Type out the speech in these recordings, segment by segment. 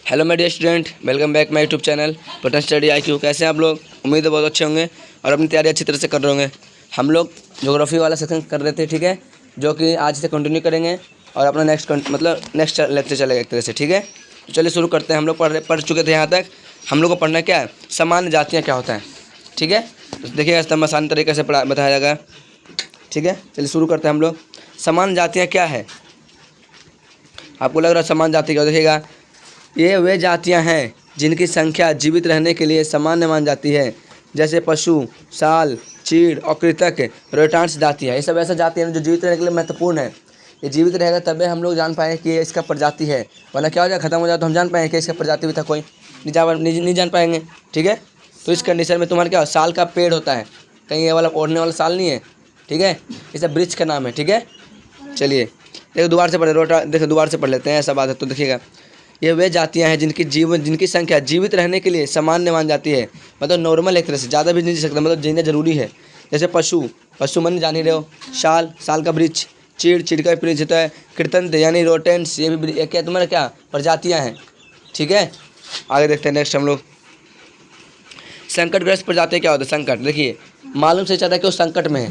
Hello my dear student, welcome back my YouTube channel पटन study IQ। कैसे हैं आप लोग? उम्मीद है बहुत अच्छे होंगे और अपनी तैयारी अच्छी तरह से कर रहे होंगे। हम लोग ज्योग्राफी वाला सेक्शन कर रहे थे, ठीक है, जो कि आज से कंटिन्यू करेंगे और अपना नेक्स्ट लेक्चर चलेगा एक तरह से, ठीक है। तो चलिए शुरू करते हैं। हम लोग पढ़ चुके थे यहाँ तक। हम लोग को पढ़ना क्या है, सामान्य जातियाँ क्या होता है, ठीक है। तो देखिएगा इस आसान तरीके से बताया जाएगा, ठीक है। चलिए शुरू करते हैं हम लोग। सामान्य जातियाँ क्या है? आपको लग रहा है सामान्य जाति क्या? देखिएगा, ये वे जातियां हैं जिनकी संख्या जीवित रहने के लिए सामान्य मान जाती है, जैसे पशु, साल, चीड़ और कृंतक, रोटांस जातियाँ। ये सब ऐसा जाति है जो जीवित रहने के लिए महत्वपूर्ण है। ये जीवित रहेगा तभी हम लोग जान पाएंगे कि ये इसका प्रजाति है, वरना क्या हो जाए, खत्म हो जाए तो हम जान पाएंगे कि इसका प्रजाति भी था कोई, नहीं जान पाएंगे, ठीक है। तो इस कंडीशन में तुम्हारा क्या, साल का पेड़ होता है, कहीं ये वाला ओढ़ने वाला साल नहीं है, ठीक है। ये सब वृक्ष का नाम है, ठीक है। चलिए देखो दोबारा से पढ़े, देखो दोबारा से पढ़ लेते हैं, ऐसा बात है। तो देखिएगा, ये वे जातियां हैं जिनकी संख्या जीवित रहने के लिए सामान्य मान जाती है, मतलब नॉर्मल, एक तरह से ज़्यादा भी नहीं जी सकता, मतलब जीना जरूरी है। जैसे पशु मन जान ही रहे हो, साल का वृक्ष, चीड़ का वृक्ष होता है, कृंतक यानी रोटेंट्स, ये भी क्या तुम्हारा क्या प्रजातियां हैं, ठीक है। आगे देखते हैं नेक्स्ट हम लोग। संकटग्रस्त प्रजातियाँ क्या होता है? संकट, देखिए मालूम से चाहता है कि वो संकट में है,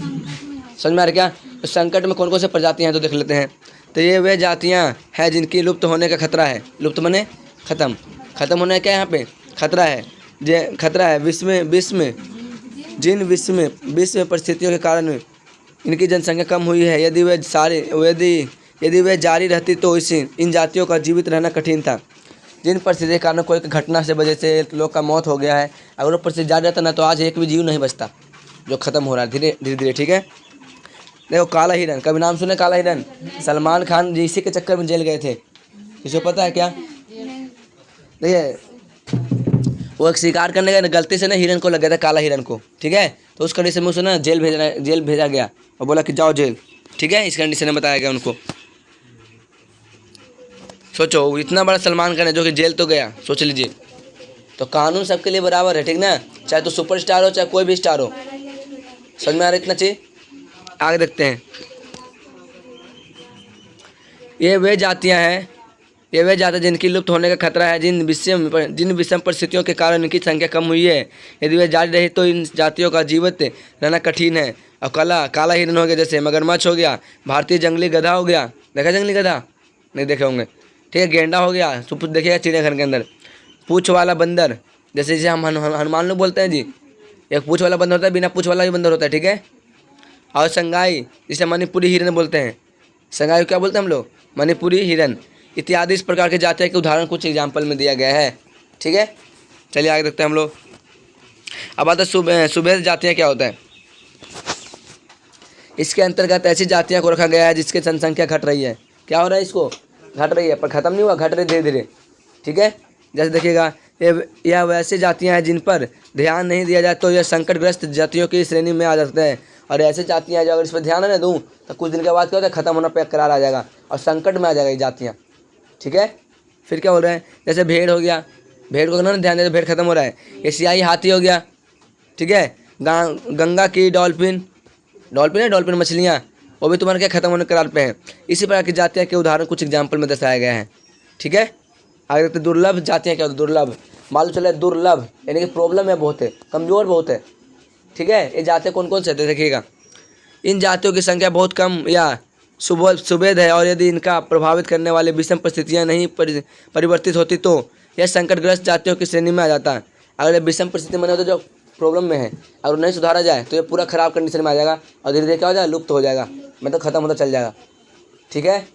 समझ में आ रहा क्या? तो संकट में कौन कौन से प्रजातियाँ हैं तो देख लेते हैं। तो ये वे जातियाँ हैं जिनकी लुप्त होने का खतरा है। लुप्त माने खत्म होने का क्या यहाँ पे खतरा है। विश्व में परिस्थितियों के कारण इनकी जनसंख्या कम हुई है। यदि वे जारी रहती तो इन जातियों का जीवित रहना कठिन था। जिन परिस्थिति के कारण कोई घटना से वजह से लोग का मौत हो गया है, अगर वो परिस्थिति जारी रहता ना तो आज एक भी जीव नहीं बचता, जो ख़त्म हो रहा है धीरे धीरे, ठीक है। देखो काला हिरन, कभी नाम सुने? काला हिरन सलमान खान जी इसी के चक्कर में जेल गए थे, किसी को पता है क्या? देखिए वो एक शिकार करने गए, गलती से ना हिरन को लग गया था, काला हिरन को, ठीक है। तो उस कंडीशन में उसे ना जेल भेजा गया और बोला कि जाओ जेल, ठीक है। इस कंडीशन में बताया गया उनको। सोचो इतना बड़ा सलमान खान है जो कि जेल तो गया, सोच लीजिए। तो कानून सबके लिए बराबर है, ठीक ना, चाहे तो सुपरस्टार हो चाहे कोई भी स्टार हो, समझ में आ रहा है इतना चाहिए। आगे देखते हैं। ये वे जातियां जिनकी लुप्त होने का खतरा है, जिन विषम परिस्थितियों के कारण इनकी संख्या कम हुई है। यदि वे जारी रही तो इन जातियों का जीवित रहना कठिन है। और काला हिरन हो गया, जैसे मगरमच्छ हो गया, भारतीय जंगली गधा हो गया, देखा जंगली गधा? नहीं देखे होंगे, ठीक है। गेंडा हो गया, देखिएगा चिड़ियाघर के अंदर। पूँछ वाला बंदर, जैसे हम हनुमान लोग बोलते हैं जी, एक पूँछ वाला बंदर होता है, बिना पूँछ वाला भी बंदर होता है, ठीक है। और संगाई, जिसे मणिपुरी हिरन बोलते हैं। संगाई क्या बोलते हैं हम लोग? मणिपुरी हिरन इत्यादि इस प्रकार के जातियों के उदाहरण कुछ एग्जाम्पल में दिया गया है, ठीक है। चलिए आगे देखते हैं हम लोग। अब आता है सुभेद जातियाँ क्या होता है। इसके अंतर्गत ऐसी जातियों को रखा गया है जिसकी जनसंख्या घट रही है। क्या हो रहा है? इसको घट रही है, पर ख़त्म नहीं हुआ, घट रही धीरे धीरे, ठीक है। जैसे देखिएगा, यह वैसी जातियाँ हैं जिन पर ध्यान नहीं दिया जाए तो यह संकटग्रस्त जातियों की श्रेणी में आ जाते हैं। और ऐसे जातियाँ जो अगर इस पर ध्यान न दूँ तो कुछ दिन के बाद क्या होता है, ख़त्म होना पे करार आ जाएगा और संकट में आ जाएगा ये जातियाँ, ठीक है। फिर क्या हो रहा है? जैसे भेड़ हो गया, भेड़ को ना ध्यान दे, भेड़ खत्म हो रहा है। एशियाई हाथी हो गया, ठीक है। गंगा की डॉल्फिन मछलियाँ, वो भी तुम्हारे क्या खत्म होने के करार पे हैं। इसी प्रकार की जातियाँ के उदाहरण कुछ एग्जाम्पल में दर्शाया गया है, ठीक है। आगे देखते दुर्लभ जातियाँ क्या होती है। दुर्लभ मालूम चले, दुर्लभ यानी कि प्रॉब्लम है, बहुत है, कमज़ोर बहुत है, ठीक है। ये जातियाँ कौन कौन से देखिएगा, इन जातियों की संख्या बहुत कम या सुभेद है, और यदि इनका प्रभावित करने वाले विषम परिस्थितियाँ नहीं परिवर्तित होती तो यह संकटग्रस्त जातियों की श्रेणी में आ जाता है। अगर ये विषम परिस्थिति बने तो जो प्रॉब्लम में है, अगर नहीं सुधारा जाए तो ये पूरा खराब कंडीशन में आ जाएगा और धीरे धीरे क्या हो जाएगा, लुप्त हो जाएगा, मतलब खत्म होता चल जाएगा, ठीक है।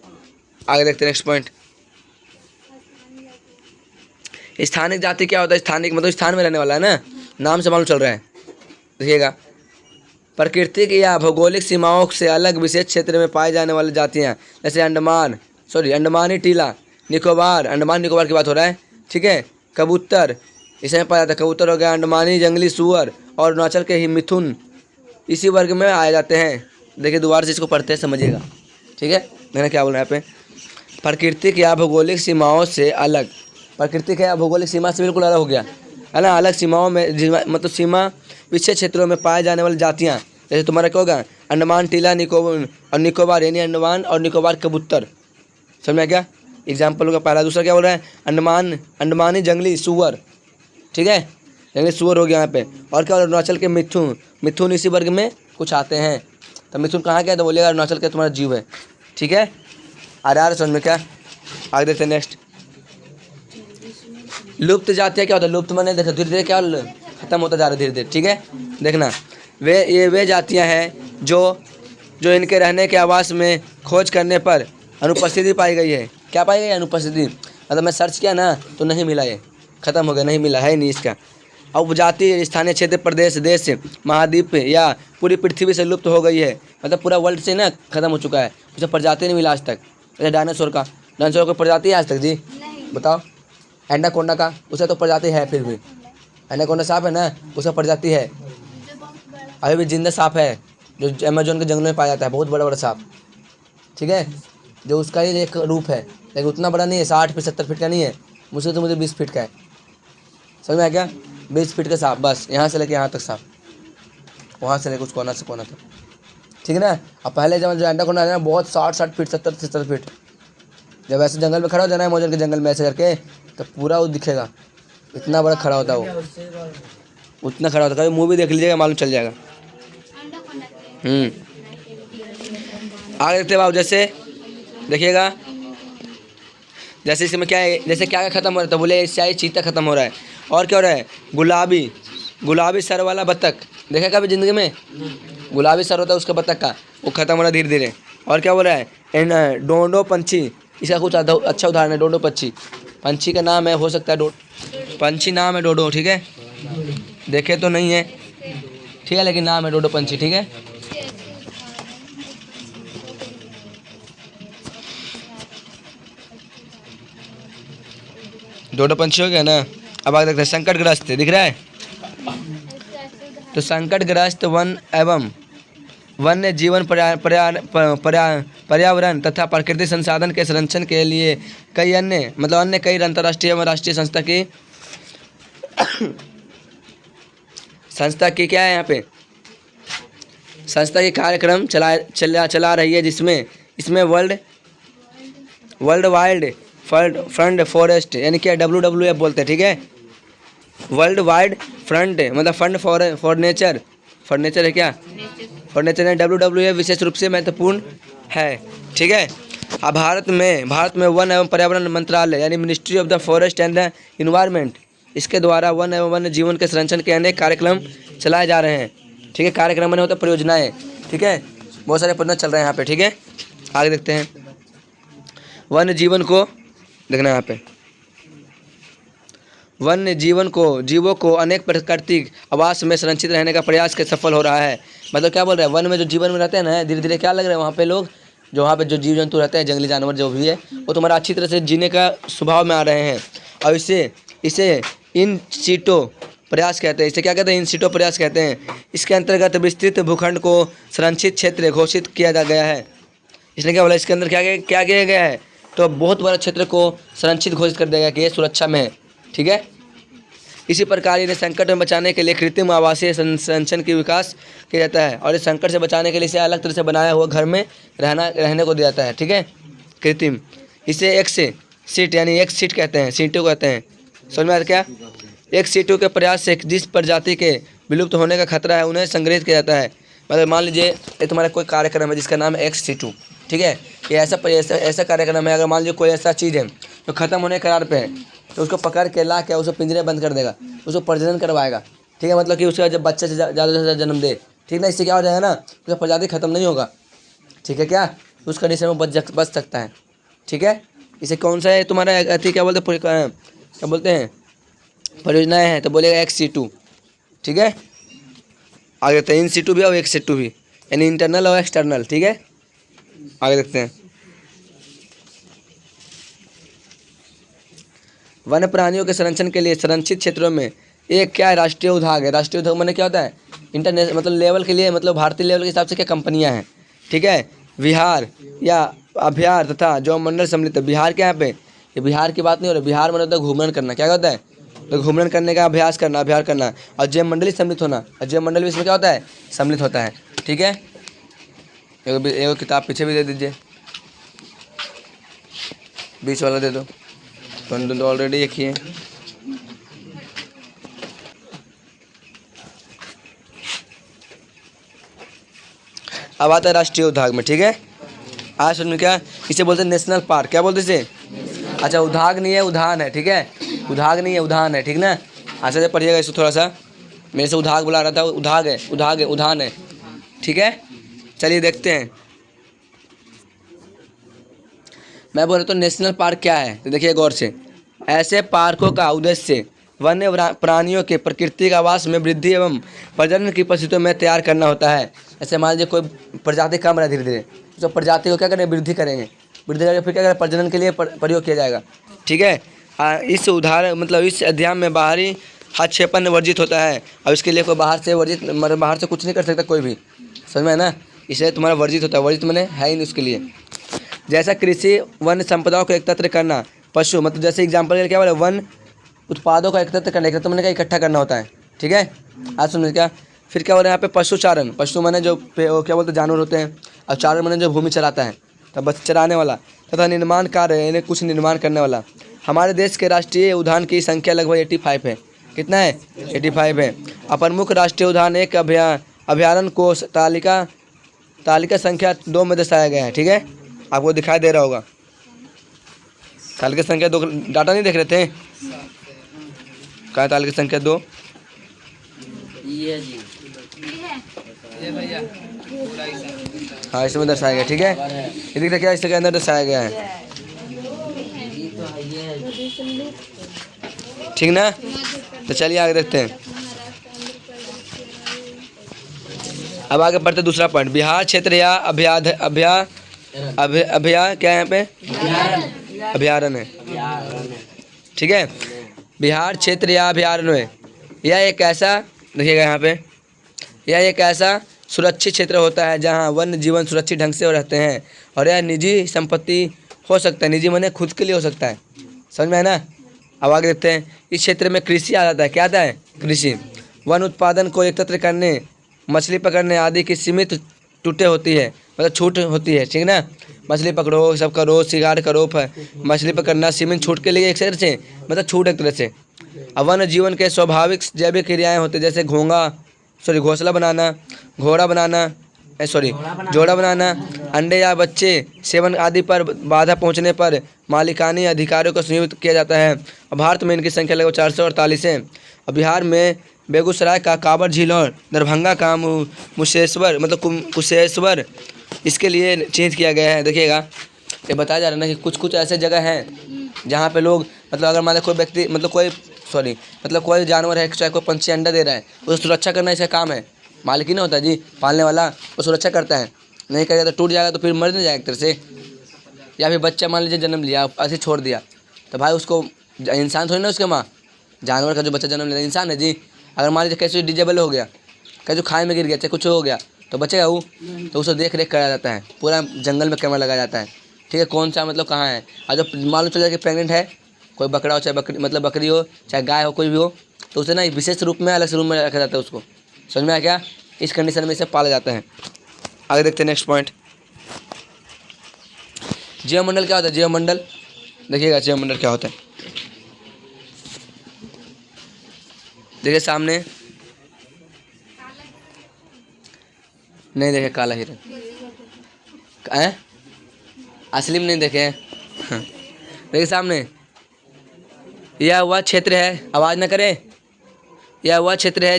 आगे देखते हैं नेक्स्ट पॉइंट। स्थानिक जाति क्या होता है? स्थानिक मतलब स्थान में रहने वाला है ना, नाम से मालूम चल रहा है। देखिएगा, प्राकृतिक या भौगोलिक सीमाओं से अलग विशेष क्षेत्र में पाई जाने वाली जातियाँ, जैसे अंडमानी टीला, निकोबार, अंडमान निकोबार की बात हो रहा है, ठीक है। कबूतर, इसमें पाया जाता है, कबूतर हो गया, अंडमानी जंगली सूअर और अरुणाचल के ही मिथुन इसी वर्ग में आए जाते हैं। देखिए दोबारा से इसको पढ़ते हैं, समझिएगा, ठीक है। मैंने क्या बोला यहाँ पे, प्राकृतिक या भौगोलिक सीमाओं से अलग, प्राकृतिक है या भौगोलिक सीमा से बिल्कुल अलग हो गया है ना, अलग सीमाओं में मतलब सीमा विशेष क्षेत्रों में पाए जाने वाली जातियाँ, जैसे तुम्हारा क्या होगा, अंडमान टीला, निकोबार यानी अंडमान और निकोबार कबूतर, समझ में क्या? एग्जाम्पल होगा पहला। दूसरा क्या बोल रहा है, अंडमानी जंगली सूअर, ठीक है, जंगली सूअर हो गया यहाँ पे। और क्या, अरुणाचल के मिथुन, मिथुन इसी वर्ग में कुछ आते हैं। तो मिथुन कहाँ गया, तो बोलेगा अरुणाचल का तुम्हारा जीव है, ठीक है। आ रहा है समझ में क्या, आगे देखते हैं नेक्स्ट। लुप्त जातियाँ क्या होता है, लुप्त माने देखो धीरे धीरे क्या खत्म होता जा रहा है धीरे धीरे, ठीक है। देखना, वे जातियाँ हैं जो इनके रहने के आवास में खोज करने पर अनुपस्थिति पाई गई है। क्या पाई गई, अनुपस्थिति, मतलब मैं सर्च किया ना तो नहीं मिला, ये खत्म हो गया, नहीं मिला है नहीं इसका। अब जाति स्थानीय क्षेत्र, प्रदेश, देश, महाद्वीप या पूरी पृथ्वी से लुप्त हो गई है, मतलब पूरा वर्ल्ड से ना खत्म हो चुका है, उसे प्रजाति नहीं मिला आज तक। जैसे डायनासोर को प्रजाति है आज तक जी, बताओ। एंडाकोंडा का, उसे तो प्रजाति है, फिर भी एंडाकोंडा सांप है ना, उसका प्रजाति है, अभी भी जिंदा सांप है जो अमेजोन के जंगल में पाया जाता है, बहुत बड़ा बड़ा सांप, ठीक है, जो उसका ही एक रूप है, लेकिन उतना बड़ा नहीं है, 60 फीट 70 फीट का नहीं है, मुझे 20 फीट का है, समझ में आया क्या, 20 फीट का सांप, बस यहाँ से लेके यहाँ तक सांप, वहाँ से लेकर उस कोना से कोना तक, ठीक है ना। अब पहले जब जो एंडाकोंडा है बहुत 60 फीट 70 फीट, जब ऐसे जंगल में खड़ा हो जाना है, अमेजोन के जंगल में ऐसे करके, तो पूरा वो दिखेगा, इतना बड़ा खड़ा होता है वो, उतना खड़ा होता है, कभी मूवी देख लीजिएगा मालूम चल जाएगा। आगे देखते बाबू, जैसे देखिएगा, जैसे इसमें क्या है, जैसे क्या खत्म हो रहा है, तो बोले इससे चीता खत्म हो रहा है। और क्या हो रहा है, गुलाबी सर वाला बत्तख, देखा कभी ज़िंदगी में, गुलाबी सर होता है उसका बत्तख का, वो खत्म हो रहा है धीरे धीरे। और क्या बोल रहा है, डोडो पंछी, इसका कुछ अच्छा उदाहरण है, डोडो पंछी का नाम है, हो सकता है पंछी नाम है डोडो, ठीक है, देखे तो नहीं है, ठीक है, लेकिन नाम है डोडो पंछी, ठीक है। डोडो पंछी हो गया ना। अब आगे देखते हैं, संकटग्रस्त, दिख रहा है, तो संकटग्रस्त वन एवं वन्य जीवन पर्यावरण तथा प्राकृतिक संसाधन के संरक्षण के लिए कई अंतर्राष्ट्रीय एवं राष्ट्रीय संस्था की क्या है यहाँ पे, संस्था के कार्यक्रम चला रही है, इसमें वर्ल्ड वाइड फ्रंट फॉरेस्ट, यानी क्या WWF बोलते हैं, ठीक है, वर्ल्ड वाइड फ्रंट मतलब फंड फॉर नेचर है क्या, फॉर नेचर है, WWF विशेष रूप से महत्वपूर्ण है, ठीक है। अब भारत में वन एवं पर्यावरण मंत्रालय यानी ministry of the forest and the environment, इसके द्वारा वन एवं वन्य जीवन के संरक्षण के अनेक कार्यक्रम चलाए जा रहे हैं, ठीक है। कार्यक्रम मैंने होता है परियोजनाएँ, ठीक है, बहुत सारे परियोजना चल रहे हैं यहाँ पे, ठीक है। आगे देखते हैं, वन्य जीवन को देखना यहाँ पे, वन्य जीवों को अनेक प्राकृतिक आवास में संरक्षित रहने का प्रयास के सफल हो रहा है। मतलब क्या बोल रहा है, वन में जो जीवन में रहते हैं ना, धीरे धीरे क्या लग रहा है वहाँ पे लोग, जो वहाँ पे जो जीव जंतु रहते हैं, जंगली जानवर जो भी है, वो तुम्हारा अच्छी तरह से जीने का स्वभाव में आ रहे हैं। और इसे इन सीटो प्रयास कहते हैं, इसे क्या कहते हैं, इन सीटो प्रयास कहते हैं। इसके अंतर्गत विस्तृत भूखंड को संरक्षित क्षेत्र घोषित किया गया है। इसने क्या बोला, इसके अंदर क्या किया गया है, तो बहुत बड़ा क्षेत्र को संरक्षित घोषित कर दिया गया कि ये सुरक्षा में है, ठीक है। इसी प्रकार इन्हें संकट में बचाने के लिए कृत्रिम आवासीय संरचना की विकास किया जाता है, और इस संकट से बचाने के लिए इसे अलग तरह से बनाया हुआ घर में रहने को दिया जाता है, ठीक है, कृत्रिम। इसे एक सीट यानी एक सीट कहते हैं, सीटों कहते हैं, समझ में आ रहा क्या। एक सीटों के प्रयास से जिस प्रजाति के विलुप्त होने का खतरा है उन्हें संग्रहित किया जाता है। मतलब मान लीजिए ये तुम्हारा कोई कार्यक्रम है जिसका नाम है एक्स सीटू, ठीक है, ये ऐसा कार्यक्रम है, अगर मान लीजिए कोई ऐसा चीज़ है जो खत्म होने के कगार पे है, तो उसको पकड़ के ला के उसे पिंजरे बंद कर देगा, उसको प्रजनन करवाएगा, ठीक है, मतलब कि उसका जब बच्चे से ज़्यादा से ज़्यादा जन्म दे, ठीक ना, इससे क्या हो जाएगा ना, उसका प्रजाति खत्म नहीं होगा, ठीक है, क्या उस कंडीशन में बच सकता है, ठीक है। इसे कौन सा है तुम्हारा अति क्या बोलते हैं परियोजनाएँ हैं, तो बोलेगा एक्स सीटू, ठीक है। आगे देखते हैं, इन सीटू भी और एक सीटू भी, यानी इंटरनल और एक्सटर्नल, ठीक है। आगे देखते हैं, वन्य प्राणियों के संरक्षण के लिए संरक्षित क्षेत्रों में एक क्या है, राष्ट्रीय उद्योग है। राष्ट्रीय उद्योग मैंने क्या होता है, इंटरनेशनल मतलब लेवल के लिए, मतलब भारतीय लेवल के हिसाब से क्या कंपनियां हैं, ठीक है। विहार या अभ्यार तथा जो मंडल सम्मिलित है, बिहार के यहाँ पे, ये बिहार की बात नहीं हो रही, बिहार में होता है घूमन करना, क्या होता है, तो घूमन करने का अभ्यास करना, और जैव मंडली सम्मिलित होना, और जैव मंडल भी इसमें क्या होता है, सम्मिलित होता है, ठीक है। एक किताब पीछे भी दे दीजिए। बीच वाला दे दो, तो ऑलरेडी एक ही है। अब आता है राष्ट्रीय उद्यान में, ठीक है। आज सुन क्या इसे बोलते हैं नेशनल पार्क, क्या बोलते हैं इसे? अच्छा उद्यान नहीं है, उद्यान है, ठीक है। उद्यान नहीं है, उद्यान है, ठीक ना। अच्छा से पढ़िएगा इसको थोड़ा सा, मेरे से उद्यान बुला रहा था, उद्यान है, उद्यान है, उद्यान है, ठीक है। चलिए देखते हैं, मैं बोल रहा हूँ नेशनल पार्क क्या है, तो देखिए गौर से। ऐसे पार्कों का उद्देश्य वन्य प्राणियों के प्राकृतिक आवास में वृद्धि एवं प्रजनन की परिस्थितियों में तैयार करना होता है। ऐसे मान लीजिए कोई प्रजाति कम रहा धीरे धीरे, तो प्रजाति को क्या करें, वृद्धि करेंगे, वृद्धि करके फिर क्या करें, प्रजनन के लिए प्रयोग किया जाएगा, ठीक है। इस उदाहरण मतलब इस अध्याय में बाहरी हस्तक्षेपण वर्जित होता है। अब इसके लिए कोई बाहर से कुछ नहीं कर सकता कोई भी, समझ में है ना। इसलिए तुम्हारा वर्जित होता है, वर्जित मैंने है ही नहीं उसके लिए। जैसा कृषि वन्य संपदाओं को एकत्र करना, पशु मतलब जैसे एग्जाम्पल के क्या बोले, वन उत्पादों का एकत्र करना, एकत्र मैंने क्या इकट्ठा करना होता है, ठीक है। आज सुनिए क्या, फिर क्या बोल रहे हैं यहाँ पे पशुचारण, पशु मैंने जो क्या बोलते हैं जानवर होते हैं, और चारण मैंने जो भूमि चराता है, तो बस चराने वाला, तथा निर्माण कार्य यानी कुछ निर्माण करने वाला। हमारे देश के राष्ट्रीय उद्यान की संख्या लगभग 85 है। कितना है? 85 है। और प्रमुख राष्ट्रीय उद्यान एक अभ्यारण्य को तालिका संख्या 2 में दर्शाया गया है, ठीक है। आपको दिखाई दे रहा होगा, तालिका संख्या 2, डाटा नहीं देख रहे थे क्या? तालिका संख्या 2 हाँ इसमें दर्शाया गया, ठीक है। ये देखते क्या इसके अंदर दर्शाया गया है, ठीक ना। तो चलिए आगे देखते हैं। अब आगे बढ़ते दूसरा पॉइंट, बिहार क्षेत्र या अभ्या क्या है यहाँ पे, अभ्यारण्य है, ठीक है। बिहार क्षेत्र या अभ्यारण्य यह एक ऐसा, देखिएगा यहाँ पे, यह एक ऐसा सुरक्षित क्षेत्र होता है जहाँ वन्य जीवन सुरक्षित ढंग से रहते हैं, और यह निजी संपत्ति हो सकता है, निजी माने खुद के लिए हो सकता है, समझ में है ना। अब आगे देखते हैं, इस क्षेत्र में कृषि आ जाता है, क्या आता है, कृषि। वन उत्पादन को एकत्र करने, मछली पकड़ने आदि की सीमित टूटे होती है, मतलब छूट होती है, ठीक ना। मछली पकड़ो, सब करो, शिकार करो, मछली पकड़ना सीमित छूट के लिए एक तरह से, मतलब छूट एक तरह से। अब वन्य जीवन के स्वाभाविक जैविक क्रियाएं होती है, जैसे घोंसला बनाना, जोड़ा बनाना, अंडे या बच्चे सेवन आदि पर बाधा पहुंचने पर मालिकानी अधिकारियों को संयुक्त किया जाता है। भारत में इनकी संख्या लगभग 448 है। और बिहार में बेगूसराय का कांवर झील और दरभंगा का मुसेश्वर मतलब कुशेश्वर इसके लिए चिन्हित किया गया है। देखिएगा ये बताया जा रहा है ना कि कुछ ऐसे जगह हैं जहाँ पे लोग मतलब अगर मान लो कोई व्यक्ति मतलब कोई जानवर है, चाहे कोई पंछी अंडा दे रहा है, उसकी सुरक्षा करना इसका काम है। मालिक ही ना होता जी, पालने वाला वो सुरक्षा करता है, नहीं करेगा तो टूट जाएगा, तो फिर मर नहीं जाएगा एक तरह से। या फिर बच्चा मान लीजिए जन्म लिया, ऐसे छोड़ दिया, तो भाई उसको इंसान थोड़ी ना उसके माँ, जानवर का जो बच्चा जन्म लेता है इंसान है जी। अगर मान लीजिए कैसे डिजेबल हो गया, कैसे खाए में गिर गया, चाहे कुछ हो गया, तो बचेगा वो, तो उसे देख रेख करा जाता है, पूरा जंगल में कैमरा लगाया जाता है, ठीक है, कौन सा मतलब कहाँ है। और जब मालूम चल जाए कि प्रेग्नेंट है, कोई बकरा हो चाहे बकरी हो चाहे गाय हो कोई भी हो, तो उसे ना विशेष रूप में अलग से रूम में रखा जाता है उसको, समझ में आया क्या। इस कंडीशन में इसे पाला जाता है। आगे देखते हैं नेक्स्ट पॉइंट, जीवमंडल क्या होता है। जीवमंडल देखिएगा, जीवमंडल क्या होता है, देखिए सामने, नहीं देखे काला हिरन है, असली में नहीं देखे देखिए सामने, यह वह क्षेत्र है, आवाज़ न करे, यह वह क्षेत्र है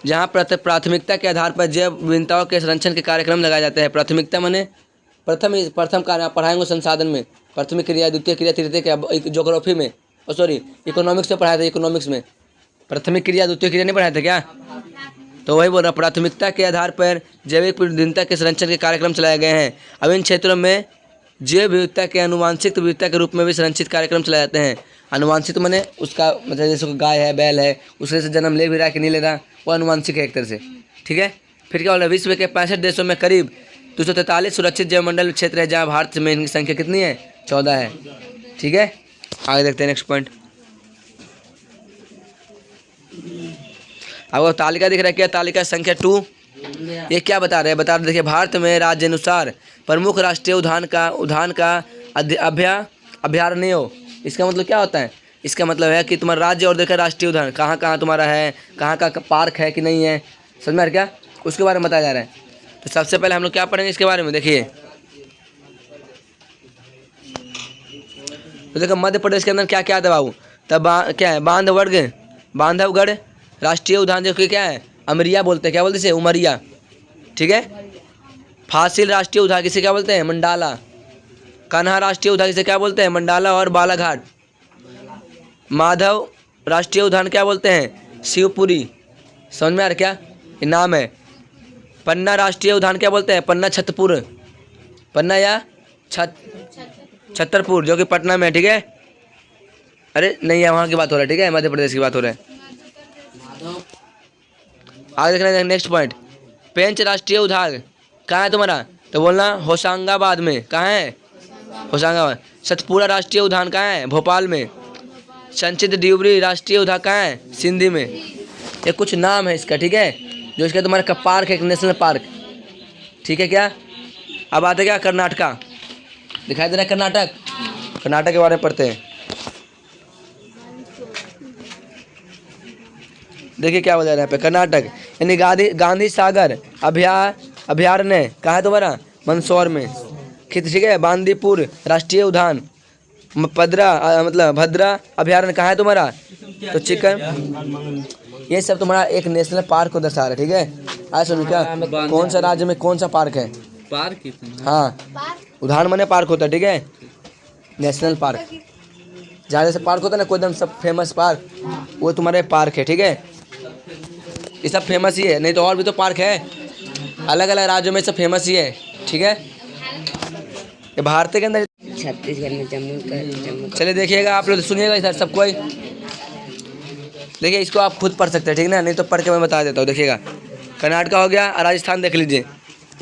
जहाँ प्राथमिकता के आधार पर जैव विविधताओं के संरक्षण के कार्यक्रम लगाए जाते हैं। प्राथमिकता माने प्रथम कार्य पढ़ाएंगे संसाधन में, प्राथमिक क्रिया, द्वितीय क्रिया, तृतीय क्रिया, ज्योग्राफी में इकोनॉमिक्स में पढ़ाया था। इकोनॉमिक्स में प्राथमिक क्रिया द्वितीय क्रिया नहीं पढ़ाया था क्या, तो वही बोल रहा, प्राथमिकता के आधार पर जैविक विविधता के संरक्षण के कार्यक्रम चलाए गए हैं। अब इन क्षेत्रों में जैव विविधता के आनुवांशिक विविधता के रूप में भी संरक्षित कार्यक्रम चलाए जाते हैं। आनुवांशिक माने उसका मतलब जैसे गाय है, बैल है, उससे से जन्म ले भी रहा है कि नहीं ले रहा, वो आनुवांशिक है एक तरह से, ठीक है। फिर क्या बोला, विश्व के 65 देशों में करीब 243 सुरक्षित जैवमंडल क्षेत्र है, जहाँ भारत में इनकी संख्या कितनी है, 14 है, ठीक है। आगे देखते हैं नेक्स्ट पॉइंट, आपको तालिका दिख रहा है क्या, तालिका संख्या 2, ये क्या बता रहे हैं, देखिए भारत में राज्य अनुसार प्रमुख राष्ट्रीय उद्यान का अभयारण्य हो, इसका मतलब क्या होता है? इसका मतलब है कि तुम्हारा राज्य और देखा राष्ट्रीय उद्यान कहाँ कहाँ तुम्हारा है, कहाँ कहाँ पार्क है कि नहीं है, समझ में आ रहा क्या? उसके बारे में बताया जा रहा है। तो सबसे पहले हम लोग क्या पढ़ेंगे इसके बारे में, देखिए। तो देखो मध्य प्रदेश के अंदर क्या क्या है बाबू, तब क्या है, बांधवगढ़ राष्ट्रीय उद्यान, जो कि क्या है, अमरिया बोलते हैं, क्या बोलते हैं इसे, उमरिया, ठीक है। फासिल राष्ट्रीय उद्यान किसे क्या बोलते हैं, मंडाला। कान्हा राष्ट्रीय उद्यान किसे क्या बोलते हैं, मंडाला और बालाघाट। माधव राष्ट्रीय उद्यान क्या बोलते हैं, शिवपुरी, समझ में आ रहा क्या, ये नाम है। पन्ना राष्ट्रीय उद्यान क्या बोलते हैं, पन्ना छतरपुर, पन्ना या छतरपुर, जो कि पटना में है, ठीक है। अरे नहीं है, वहाँ की बात हो रहा है, ठीक है, मध्य प्रदेश की बात हो रहा है। आगे देखना है नेक्स्ट पॉइंट, पेंच राष्ट्रीय उद्यान कहाँ है तुम्हारा, तो बोलना होशंगाबाद में, कहाँ है, होशंगाबाद। सतपुरा राष्ट्रीय उद्यान कहाँ है, भोपाल में। संचित ड्यूबरी राष्ट्रीय उद्यान कहाँ है, सिंधी में। ये कुछ नाम है इसका, ठीक है, जो इसका तुम्हारा पार्क है, एक नेशनल पार्क, ठीक है क्या। अब आते क्या, कर्नाटका, दिखाई दे रहा है कर्नाटक, कर्नाटक के बारे में पढ़ते हैं। देखिए क्या बोला जा रहा है यहाँ पे, कर्नाटक यानी गांधी सागर अभयारण्य कहाँ है तुम्हारा, मंदसौर में, ठीक है। बांदीपुर राष्ट्रीय उद्यान, मतलब भद्रा अभयारण्य कहाँ है तुम्हारा, तो चिकन। ये सब तुम्हारा एक नेशनल पार्क को दर्शा रहा है, ठीक है। आज सुनो क्या, कौन सा राज्य में कौन सा पार्क है, पार्क, हाँ, उद्यान माने पार्क होता है, ठीक है, नेशनल पार्क। जहाँ जैसे पार्क होता है ना कोई एकदम सब फेमस पार्क, वो तुम्हारे पार्क है, ठीक है। ये सब फेमस ही है, नहीं तो और भी तो पार्क है अलग अलग राज्यों में, सब फेमस ही है, ठीक है। ये भारत के अंदर छत्तीसगढ़ में जम्मू। चलिए देखिएगा आप लोग, सुनिएगा इधर सब कोई, देखिए इसको आप खुद पढ़ सकते हैं, ठीक ना, नहीं तो पढ़ के मैं बता देता हूँ। देखिएगा कर्नाटका हो गया, राजस्थान देख लीजिए,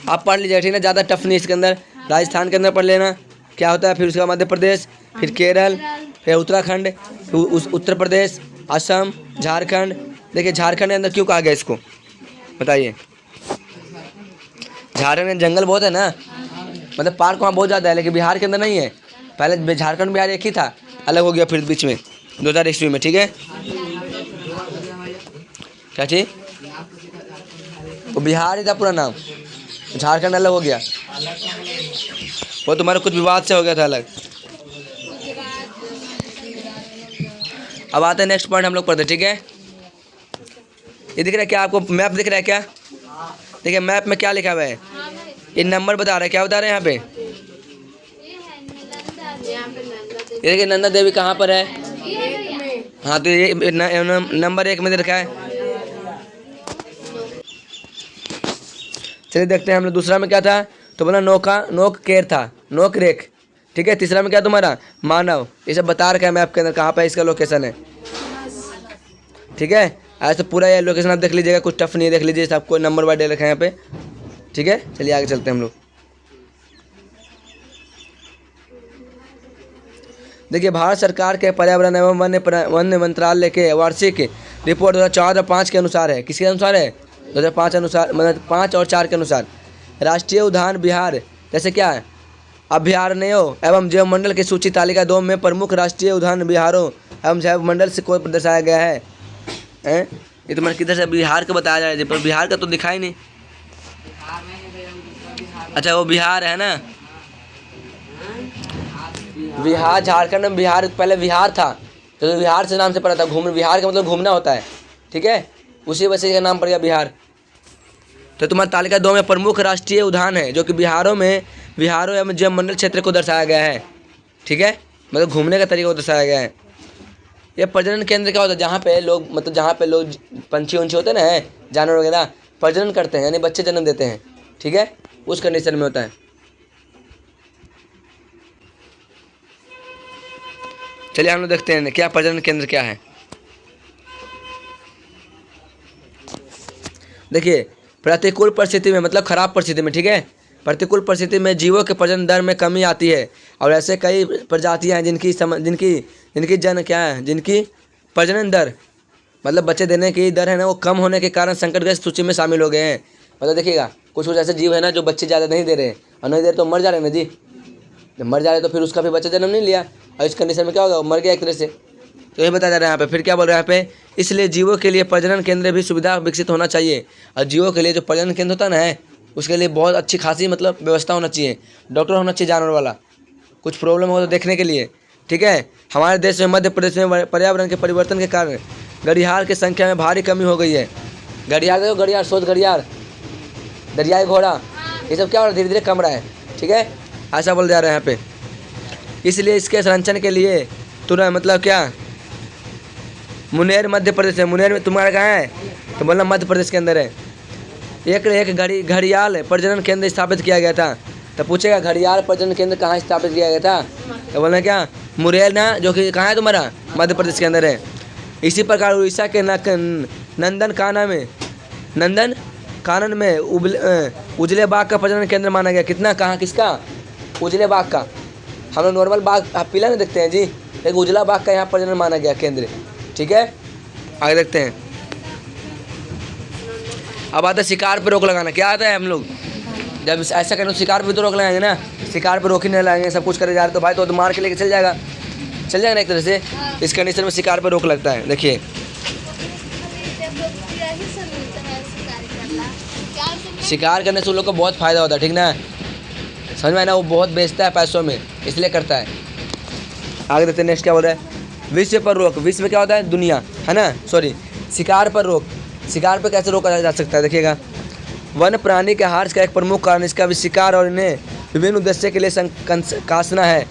आप पढ़ लीजिए, ठीक ना, ज़्यादा टफ नहीं इसके अंदर। राजस्थान के अंदर पढ़ लेना क्या होता है, फिर उसके बाद मध्य प्रदेश, फिर केरल, फिर उत्तराखंड, फिर उत्तर प्रदेश, असम, झारखंड। देखिए झारखंड के अंदर क्यों कहा गया इसको, बताइए। झारखंड में जंगल बहुत है ना, मतलब पार्क वहाँ बहुत ज़्यादा है, लेकिन बिहार के अंदर नहीं है। पहले झारखंड बिहार एक ही था, अलग हो गया फिर बीच में 2000 ईस्वी में, ठीक है। क्या चीज़, वो बिहार ही था पूरा नाम, झारखंड अलग हो गया, वो तुम्हारा कुछ विवाद से हो गया था अलग। अब आते हैं नेक्स्ट पॉइंट हम लोग पढ़ते, ठीक है। ये दिख रहा है क्या आपको, मैप दिख रहा है क्या, देखिए मैप में क्या लिखा हुआ है, ये नंबर बता रहा है, क्या बता रहे हैं यहाँ पे, ये देखिए नंदा देवी कहाँ पर है, हाँ, तो ये नंबर 1 में दे रखा है। चलिए देखते हैं हम लोग दूसरा में क्या था, तो बोला नोक केर था, नोक रेख, ठीक है। तीसरा में क्या तुम्हारा, मानव। ये सब बता रखा है मैप के अंदर कहाँ पे इसका लोकेशन है, ठीक है। ऐसे पूरा ये लोकेशन आप देख लीजिएगा, कुछ टफ नहीं है, देख लीजिए, सबको नंबर वाइज दे रखा है यहाँ पे, ठीक है। चलिए आगे चलते हैं हम लोग। देखिए भारत सरकार के पर्यावरण एवं वन मंत्रालय के वार्षिक रिपोर्ट 2004-5 के अनुसार है, किसके अनुसार है, 2005 अनुसार, मतलब 5 और 4 के अनुसार राष्ट्रीय उद्यान बिहार जैसे क्या है, अभयारण्यों एवं जैव मंडल की सूची तालिका 2 में प्रमुख राष्ट्रीय उद्यान बिहारों एवं जैव मंडल से को दर्शाया गया है। ये तुम्हारे किधर से बिहार का बताया जा रहा है, पर बिहार का तो दिखा ही नहीं। अच्छा वो बिहार है ना, बिहार, झारखंड में बिहार पहले बिहार था, तो बिहार से नाम से पड़ा था, घूम, बिहार का मतलब घूमना होता है, ठीक है, उसी वजह से का नाम पड़ गया बिहार। तो तुम्हारा तालिका 2 में प्रमुख राष्ट्रीय उद्यान है, जो कि बिहारों एवं जैव मंडल क्षेत्र को दर्शाया गया है, ठीक है, मतलब घूमने का तरीका को दर्शाया गया है। ये प्रजनन केंद्र क्या होता है, जहाँ पे लोग, मतलब जहाँ पे लोग पंछी उंछी होते हैं ना, जानवर वगैरह प्रजनन करते हैं, यानी बच्चे जन्म देते हैं, ठीक है, उस कंडीशन में होता है। चलिए हम लोग देखते हैं क्या प्रजनन केंद्र क्या है। देखिए प्रतिकूल परिस्थिति में, मतलब खराब परिस्थिति में, ठीक है, प्रतिकूल परिस्थिति में जीवों के प्रजनन दर में कमी आती है, और ऐसे कई प्रजातियां हैं जिनकी प्रजनन दर, मतलब बच्चे देने की दर है ना, वो कम होने के कारण संकटग्रस्त सूची में शामिल हो गए हैं। मतलब देखिएगा कुछ ऐसे जीव है ना जो बच्चे ज़्यादा नहीं दे रहे हैं, और नहीं दे रहे तो मर जा रहे हैं ना जी, जब मर जा रहे तो फिर उसका भी बच्चा जन्म नहीं लिया, और इस कंडीशन में क्या होगा, वो मर गया एक तरह से। तो ये बताया जा रहा है यहाँ पे। फिर क्या बोल रहा है यहाँ पे, इसलिए जीवों के लिए प्रजनन केंद्र भी सुविधा विकसित होना चाहिए। और जीवों के लिए जो प्रजनन केंद्र होता है ना है, उसके लिए बहुत अच्छी खासी मतलब व्यवस्था होना चाहिए, डॉक्टर होना चाहिए जानवर वाला, कुछ प्रॉब्लम हो तो देखने के लिए, ठीक है। हमारे देश में मध्य प्रदेश में पर्यावरण के परिवर्तन के कारण घड़ियाल की संख्या में भारी कमी हो गई है। घड़ियाल देखो, घड़ियाल, शोध घड़ियाल, दरियाई घोड़ा, ये सब क्या हो रहा है, धीरे धीरे कम रहा है, ठीक है, ऐसा बोल जा रहा है यहाँ पे। इसलिए इसके संरक्षण के लिए तुरंत मतलब क्या, मुनेर मध्य प्रदेश है। मुनेर में तुम्हारा कहाँ है, तो बोलना मध्य प्रदेश के अंदर है। एक घड़ियाल प्रजनन केंद्र स्थापित किया गया था। तो पूछेगा घड़ियाल प्रजनन केंद्र कहाँ स्थापित किया गया था, तो बोलना क्या, मुरैर ना, जो कि कहाँ है तुम्हारा, मध्य प्रदेश के अंदर है। इसी प्रकार उड़ीसा के नंदन कानन में उजले बाघ का प्रजनन केंद्र माना गया। कितना, कहाँ, किसका, उजले बाघ का। हम लोग नॉर्मल बाघ पीला नहीं देखते हैं जी, एक उजला बाघ का यहाँ प्रजनन माना गया केंद्र, ठीक है। आगे देखते हैं। अब आता है शिकार पर रोक लगाना। क्या आता है, हम लोग जब ऐसा करें तो शिकार पर तो रोक लगाएंगे ना, शिकार पर रोक ही नहीं लगाएंगे, सब कुछ करे जा रहे तो भाई तो मार के लेके चल जाएगा ना एक तरह से। इस कंडीशन में शिकार पर रोक लगता है। देखिए शिकार करने से उन लोग को बहुत फ़ायदा होता है, ठीक ना, समझ में आया ना, वो बहुत बेचता है पैसों में, इसलिए करता है। आगे देखते हैं नेक्स्ट क्या बोल रहा है, विश्व पर रोक। विश्व में क्या होता है, दुनिया, है ना, सॉरी, शिकार पर रोक। शिकार पर कैसे रोका जा सकता है, देखिएगा। वन प्राणी के हार्स का एक प्रमुख कारण इसका भी शिकार और इन्हें विभिन्न उद्देश्य के लिए कासना है।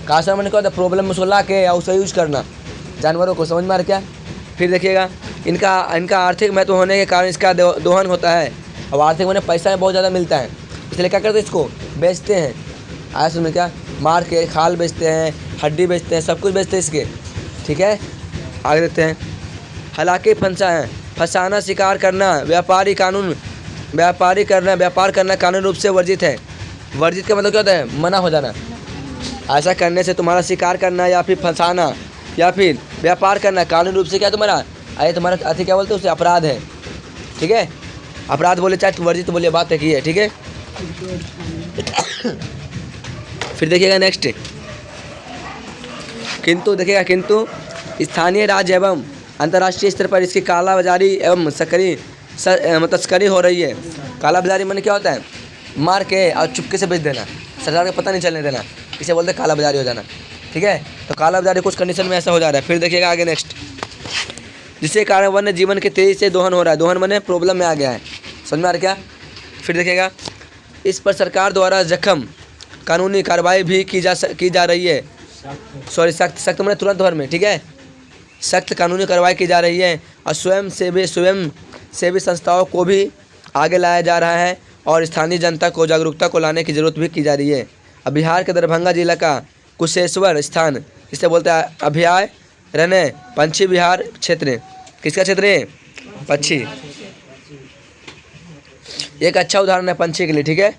कासना मैंने क्या होता है, प्रॉब्लम में उसको ला के या उसे यूज करना जानवरों को, समझ में आ रहा क्या। फिर देखिएगा इनका आर्थिक महत्व होने के कारण इसका दोहन होता है। अब आर्थिक मैंने पैसा बहुत ज़्यादा मिलता है, इसलिए क्या करते हैं, इसको बेचते हैं। आया सुन में क्या, मार के खाल बेचते हैं, हड्डी बेचते हैं, सब कुछ बेचते हैं इसके, ठीक है। आगे देखते हैं। हालांकि फंसाना, शिकार करना, व्यापार करना कानूनी रूप से वर्जित है। वर्जित का मतलब क्या होता है, मना हो जाना। ऐसा करने से तुम्हारा शिकार करना या फिर फंसाना या फिर व्यापार करना कानूनी रूप से क्या तुम्हारा, अरे तुम्हारा अति क्या बोलते हैं, उससे अपराध है, ठीक है। अपराध बोले चाहे वर्जित बोले, बात है की है, ठीक है। फिर देखिएगा नेक्स्ट, किंतु स्थानीय राज्य एवं अंतर्राष्ट्रीय स्तर पर इसकी कालाबाजारी एवं तस्करी हो रही है। कालाबाजारी माने क्या होता है, मार के और चुपके से बेच देना, सरकार को पता नहीं चलने देना, इसे बोलते हैं कालाबाजारी हो जाना, ठीक है। तो कालाबाजारी कुछ कंडीशन में ऐसा हो जा रहा है। फिर देखिएगा आगे नेक्स्ट, जिसके कारण वन्य जीवन के तेजी से दोहन हो रहा है। दोहन माने प्रॉब्लम में आ गया है, समझ में आ रहा क्या। फिर देखिएगा, इस पर सरकार द्वारा कानूनी कार्रवाई भी की जा रही है। सॉरी, सख्त मैंने तुरंत भर में, ठीक है, सख्त कानूनी कार्रवाई की जा रही है। और स्वयं सेवी संस्थाओं को भी आगे लाया जा रहा है और स्थानीय जनता को जागरूकता को लाने की जरूरत भी की जा रही है। अब बिहार के दरभंगा जिला का कुशेश्वर स्थान, इसे बोलते हैं अभयारण्य पंछी विहार क्षेत्र। किसका क्षेत्र है, पक्षी। एक अच्छा उदाहरण है पंछी के लिए, ठीक है।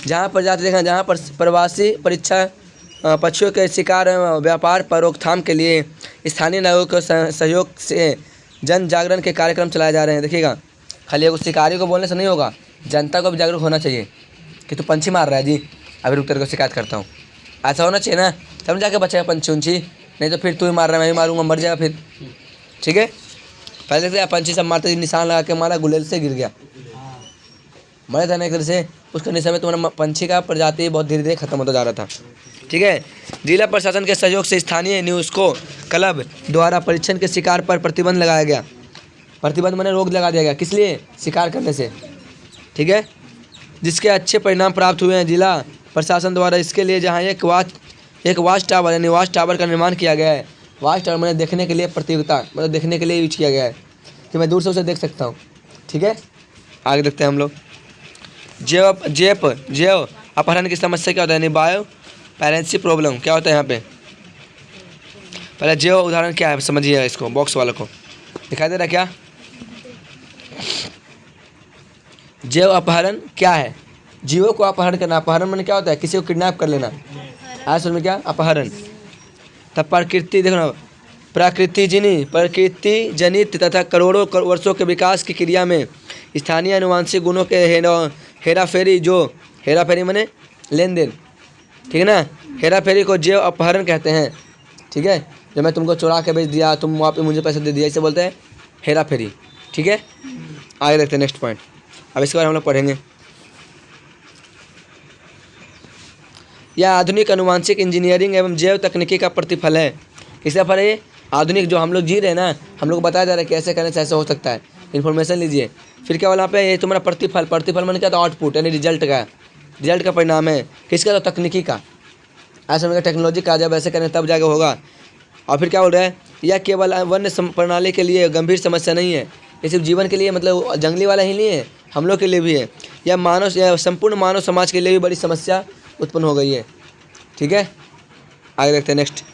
जहाँ पर जाते देखा, जहाँ पर प्रवासी पक्षियों के शिकार एवं व्यापार पर रोकथाम के लिए स्थानीय नागरिकों के सहयोग से जन जागरण के कार्यक्रम चलाए जा रहे हैं। देखिएगा, खाली एगो शिकारी को बोलने से नहीं होगा, जनता को भी जागरूक होना चाहिए कि तू पंछी मार रहा है जी, अभी रुक तेरे को शिकायत करता हूँ, ऐसा होना चाहिए ना, तब जाके बचेगा पंछी उंछी, नहीं तो फिर तू ही मार रहा है, मैं भी मारूंगा, मर जाएगा फिर, ठीक है। पहले से पंछी सब मारते, निशान लगा के मारा, गुलेल से गिर गया, मरे था ना एक तरह से। उस कंडीशन में तुम्हारा पंछी का प्रजाति बहुत धीरे धीरे खत्म होता जा रहा था, ठीक है। जिला प्रशासन के सहयोग से स्थानीय न्यूज़को क्लब द्वारा परीक्षण के शिकार पर प्रतिबंध लगाया गया। प्रतिबंध मैंने रोक लगा दिया गया, किस लिए, शिकार करने से, ठीक है, जिसके अच्छे परिणाम प्राप्त हुए हैं। जिला प्रशासन द्वारा इसके लिए जहाँ एक वाच टावर यानी वाच टावर का निर्माण किया गया है। वाच टावर मैंने देखने के लिए प्रतियोगिता, मतलब देखने के लिए यूज किया गया है कि मैं दूर से उसे देख सकता हूँ, ठीक है। आगे देखते हैं हम लोग। जैव अपहरण की समस्या क्या होता है, यानी बायो पैरेंसी प्रॉब्लम क्या होता है यहाँ पे। पहले जैव उदाहरण क्या है समझिए, इसको बॉक्स वालों को दिखाई दे रहा है क्या। जैव अपहरण क्या है, जीवों को अपहरण करना। अपहरण मैंने क्या होता है, किसी को किडनैप कर लेना, आज सुन में क्या, अपहरण। तब प्रकृति देखो ना, प्रकृति जनित तथा करोड़ों वर्षों के विकास की क्रिया में स्थानीय अनुवांशिक गुणों के हेराफेरी, जो हेराफेरी मैंने लेन देन, ठीक है ना। हेरा फेरी को जैव अपहरण कहते हैं, ठीक है। जब मैं तुमको चुरा के बेच दिया, तुम वहाँ पे मुझे पैसे दे दिया, इसे बोलते हैं हेरा फेरी, ठीक है। आगे देखते हैं नेक्स्ट पॉइंट। अब इसके बारे में हम लोग पढ़ेंगे। यह आधुनिक अनुवांशिक इंजीनियरिंग एवं जैव तकनीकी का प्रतिफल है। किसका फल है ये? आधुनिक जो हम लोग जी रहे हैं ना, हम लोग को बताया जा रहा है कि ऐसे करने से ऐसा हो सकता है। इन्फॉर्मेशन लीजिए। फिर क्या बोला यहाँ पे? ये तुम्हारा प्रतिफल, प्रतिफल मैंने क्या था? आउटपुट, यानी रिजल्ट का परिणाम है। किसका? तो तकनीकी का। ऐसा समझ टेक्नोलॉजी का, जब ऐसे करें तब जाके होगा। और फिर क्या बोल रहा है? यह केवल वन्य प्रणाली के लिए गंभीर समस्या नहीं है, ये सिर्फ जीवन के लिए, मतलब जंगली वाला ही नहीं है, हम लोग के लिए भी है। यह संपूर्ण मानव समाज के लिए भी बड़ी समस्या उत्पन्न हो गई है, ठीक है। आगे देखते हैं नेक्स्ट।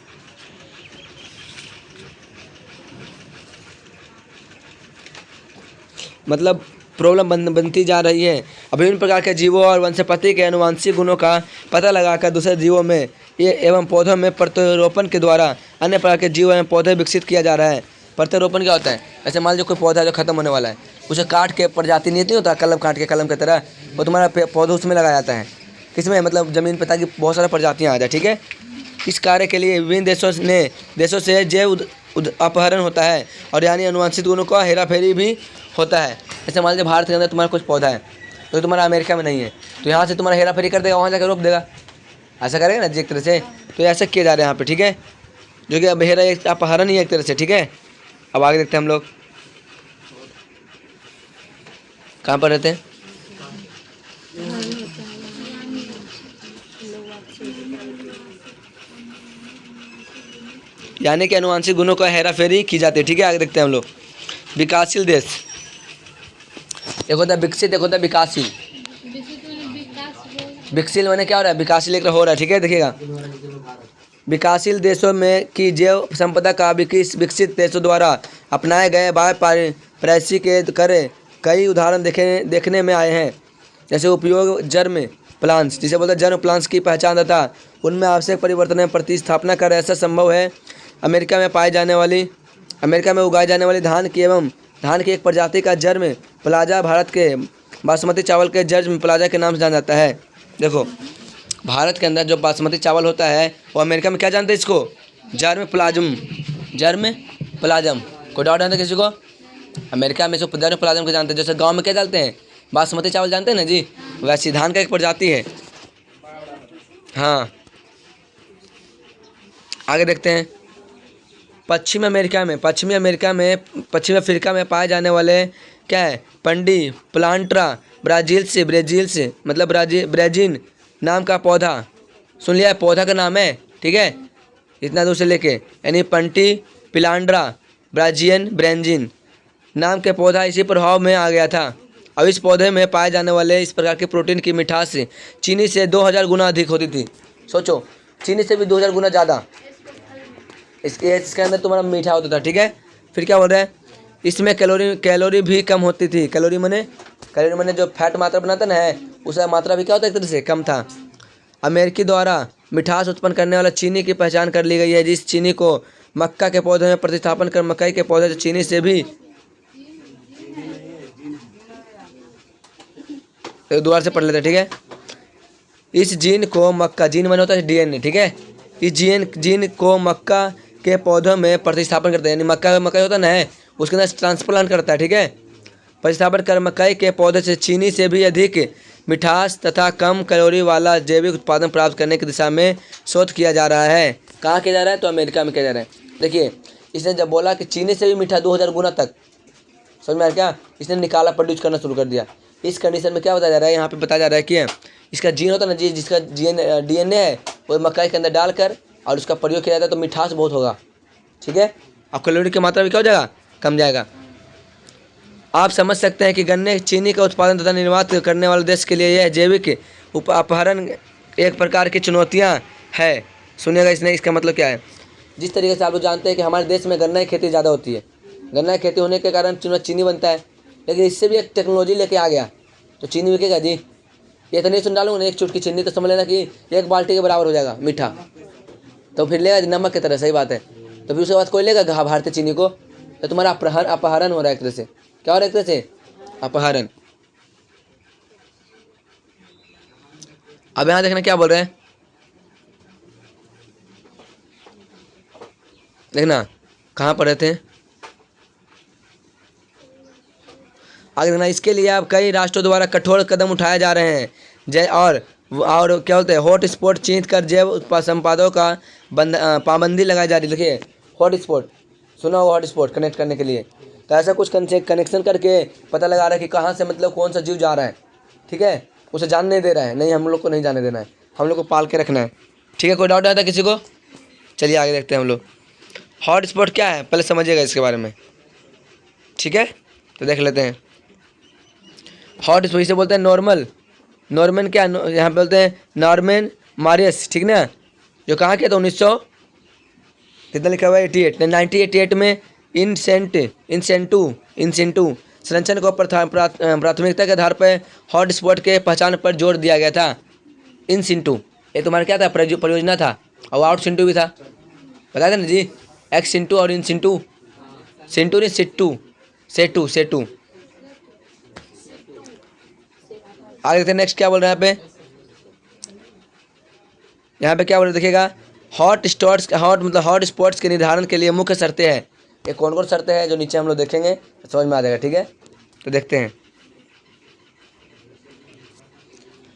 मतलब प्रॉब्लम बनती जा रही है। अब विभिन्न प्रकार के जीवों और वनस्पति के अनुवांशिक गुणों का पता लगाकर दूसरे जीवों में ये एवं पौधों में प्रत्यारोपण के द्वारा अन्य प्रकार के जीव एवं पौधे विकसित किया जा रहा है। प्रत्यारोपण क्या होता है? ऐसे मान लो कोई पौधा जो खत्म होने वाला है, उसे काट के प्रजाति नहीं होता, कलम काट के कलम की तरह, वो तुम्हारा पौधा उसमें लगाया जाता है। किसमें? मतलब ज़मीन पर, ताकि बहुत सारी प्रजातियाँ आ जाए, ठीक है। इस कार्य के लिए विभिन्न देशों से जैव अपहरण होता है, और यानी अनुवांशिक गुणों का हेरा फेरी भी होता है। जैसे मान लीजिए भारत के अंदर तुम्हारा कुछ पौधा है, तो तुम्हारा अमेरिका में नहीं है, तो यहाँ से तुम्हारा हेरा फेरी कर देगा, वहाँ जाकर रोक देगा, ऐसा करेगा ना जी एक तरह से। तो ऐसा किया जा रहा है यहाँ पे, ठीक है, जो कि अब हेरा एक अपहरण ही है एक तरह से, ठीक है। अब आगे देखते हैं हम लोग कहाँ पर रहते हैं। यानी कि अनुवांशिक गुणों का हेरा फेरी की जाती है, ठीक है। आगे देखते हैं हम लोग। विकासशील देश, एक होता है विकसित, एक होता है विकासशील। विकसित माने क्या हो रहा है? विकासशील एक हो रहा है, ठीक है। देखिएगा, विकासशील देशों में की जैव संपदा का विकसित देशों द्वारा अपनाए गए प्रायसी के करे कई उदाहरण देखने में आए हैं। जैसे उपयोग जर्म प्लांट्स, जिसे बोलते हैं जर्म प्लांट्स की पहचान तथा उनमें आवश्यक परिवर्तन में प्रतिस्थापना कर ऐसा संभव है। अमेरिका में उगाई जाने वाली धान की एक प्रजाति का जर्म प्लाजा भारत के बासमती चावल के जर्म प्लाजा के नाम से जाना जाता है। देखो, भारत के अंदर जो बासमती चावल होता है, वो अमेरिका में क्या जानते हैं? इसको जर्म प्लाजम। कोई डाउट जानते किसी को? अमेरिका में इसको जर्म प्लाजम को जानते हैं। जैसे गांव में क्या डालते हैं? बासमती चावल जानते हैं ना जी, वैसे धान का एक प्रजाति है। हाँ, आगे देखते हैं। पश्चिमी अफ्रीका में पाए जाने वाले क्या है? पंडी प्लांट्रा ब्राजील से मतलब ब्राजीन नाम का पौधा, सुन लिया है? पौधा का नाम है, ठीक है, इतना दूर से लेके, यानी पंटी पिलांड्रा ब्रेजिन नाम के पौधा इसी प्रभाव में आ गया था। अब इस पौधे में पाए जाने वाले इस प्रकार के प्रोटीन की मिठास चीनी से 2000 गुना अधिक होती थी। सोचो, चीनी से भी 2000 गुना ज़्यादा इसके अंदर तुम्हारा मीठा होता था, ठीक है। फिर क्या बोल रहा है? इसमें कैलोरी भी कम होती थी। कैलोरी मने जो फैट मात्रा बनाता ना है, उसका मात्रा भी क्या होता है? एक तरह से कम था। अमेरिकी द्वारा मिठास उत्पन्न करने वाला चीनी की पहचान कर ली गई है, जिस चीनी को मक्का के पौधे में प्रतिस्थापन कर मकई के पौधे से चीनी से भी एक दोबारा से पढ़ लेते हैं, ठीक है। इस जीन को मक्का, जीन माने होता है डीएनए, ठीक है। इस जीन को मक्का के पौधों में प्रतिस्थापन करते हैं, यानी मकई होता ना है, उसके अंदर ट्रांसप्लांट करता है, ठीक है। प्रतिस्थापन कर मकई के पौधे से चीनी से भी अधिक मिठास तथा कम कैलोरी वाला जैविक उत्पादन प्राप्त करने की दिशा में शोध किया जा रहा है। कहाँ किया जा रहा है? तो अमेरिका में किया जा रहा है। देखिए, इसने जब बोला कि चीनी से भी मीठा 2000 गुना तक, समझ में आया क्या? इसने निकाला, प्रोड्यूस करना शुरू कर दिया। इस कंडीशन में क्या बताया जा रहा है? यहाँ पे बताया जा रहा है कि इसका जीन होता है ना जी, जिसका डीएनए है, वो मकई के अंदर डालकर और उसका प्रयोग किया जाता है, तो मिठास बहुत होगा, ठीक है। और कैलोरी की मात्रा भी क्या हो जाएगा? कम जाएगा। आप समझ सकते हैं कि गन्ने चीनी का उत्पादन तथा निर्यात करने वाले देश के लिए यह जैविक अपहरण एक प्रकार की चुनौतियाँ है। सुनिएगा, इसका मतलब क्या है? जिस तरीके से आप लोग जानते हैं कि हमारे देश में गन्ना की खेती ज़्यादा होती है, गन्ना की खेती होने के कारण चीनी बनता है, लेकिन इससे भी एक टेक्नोलॉजी लेके आ गया तो चीनी बिकेगा जी। ये तो नहीं सुन डालूंगा ना एक चुटकी चीनी, तो समझ लेना कि 1 बाल्टी के बराबर हो जाएगा मीठा, तो फिर लेगा नमक की तरह, सही बात है। तो फिर उसके बाद कोई लेगा भारतीय चीनी को, तो तुम्हारा अपहरण हो रहा है एक तरह से। क्या हो रहा है? एक तरह से अपहरण। अब यहाँ देखना क्या बोल रहे हैं, देखना कहाँ पर रहते हैं आगे देखना। इसके लिए अब कई राष्ट्रों द्वारा कठोर कदम उठाए जा रहे हैं। जय और क्या बोलते हैं, हॉट स्पॉट चिन्हित कर जैव संपादों का पाबंदी लगाई जा रही है। देखिए हॉट स्पॉट सुना हो, हॉट स्पॉट कनेक्ट करने के लिए, तो ऐसा कुछ कनेक्शन करके पता लगा रहा है कि कहाँ से मतलब कौन सा जीव जा रहा है, ठीक है, उसे जान नहीं दे रहा है। नहीं, हम लोग को नहीं जाने देना है, हम लोग को पाल के रखना है, ठीक है। कोई डाउट आया था किसी को? चलिए आगे देखते हैं हम लोग। हॉट स्पॉट क्या है पहले समझिएगा इसके बारे में, ठीक है, तो देख लेते हैं। हॉट स्पॉट इसे बोलते हैं नॉर्मन क्या यहाँ पे बोलते हैं नॉर्मन मारियस, ठीक ना, जो कहाँ किया था 1900 कितना लिखा हुआ है 1988 में इंसेंटू संरचना को प्राथमिकता के आधार पर हॉट स्पॉट के पहचान पर जोर दिया गया था। इंसिंटू ये तुम्हारा क्या था, परियोजना था, और आउट सिंटू भी था, बता दें ना जी, एक्स सिंटू और इन सिंटू, सिंटू नहीं सिट्टू, सेटू। आगे देखते हैं नेक्स्ट क्या बोल रहे हैं यहाँ पे क्या बोल रहे देखिएगा। हॉट स्पॉट्स के निर्धारण के लिए मुख्य शर्तें हैं। ये कौन कौन शर्तें हैं जो नीचे हम लोग देखेंगे तो समझ में आ जाएगा, ठीक है, तो देखते हैं।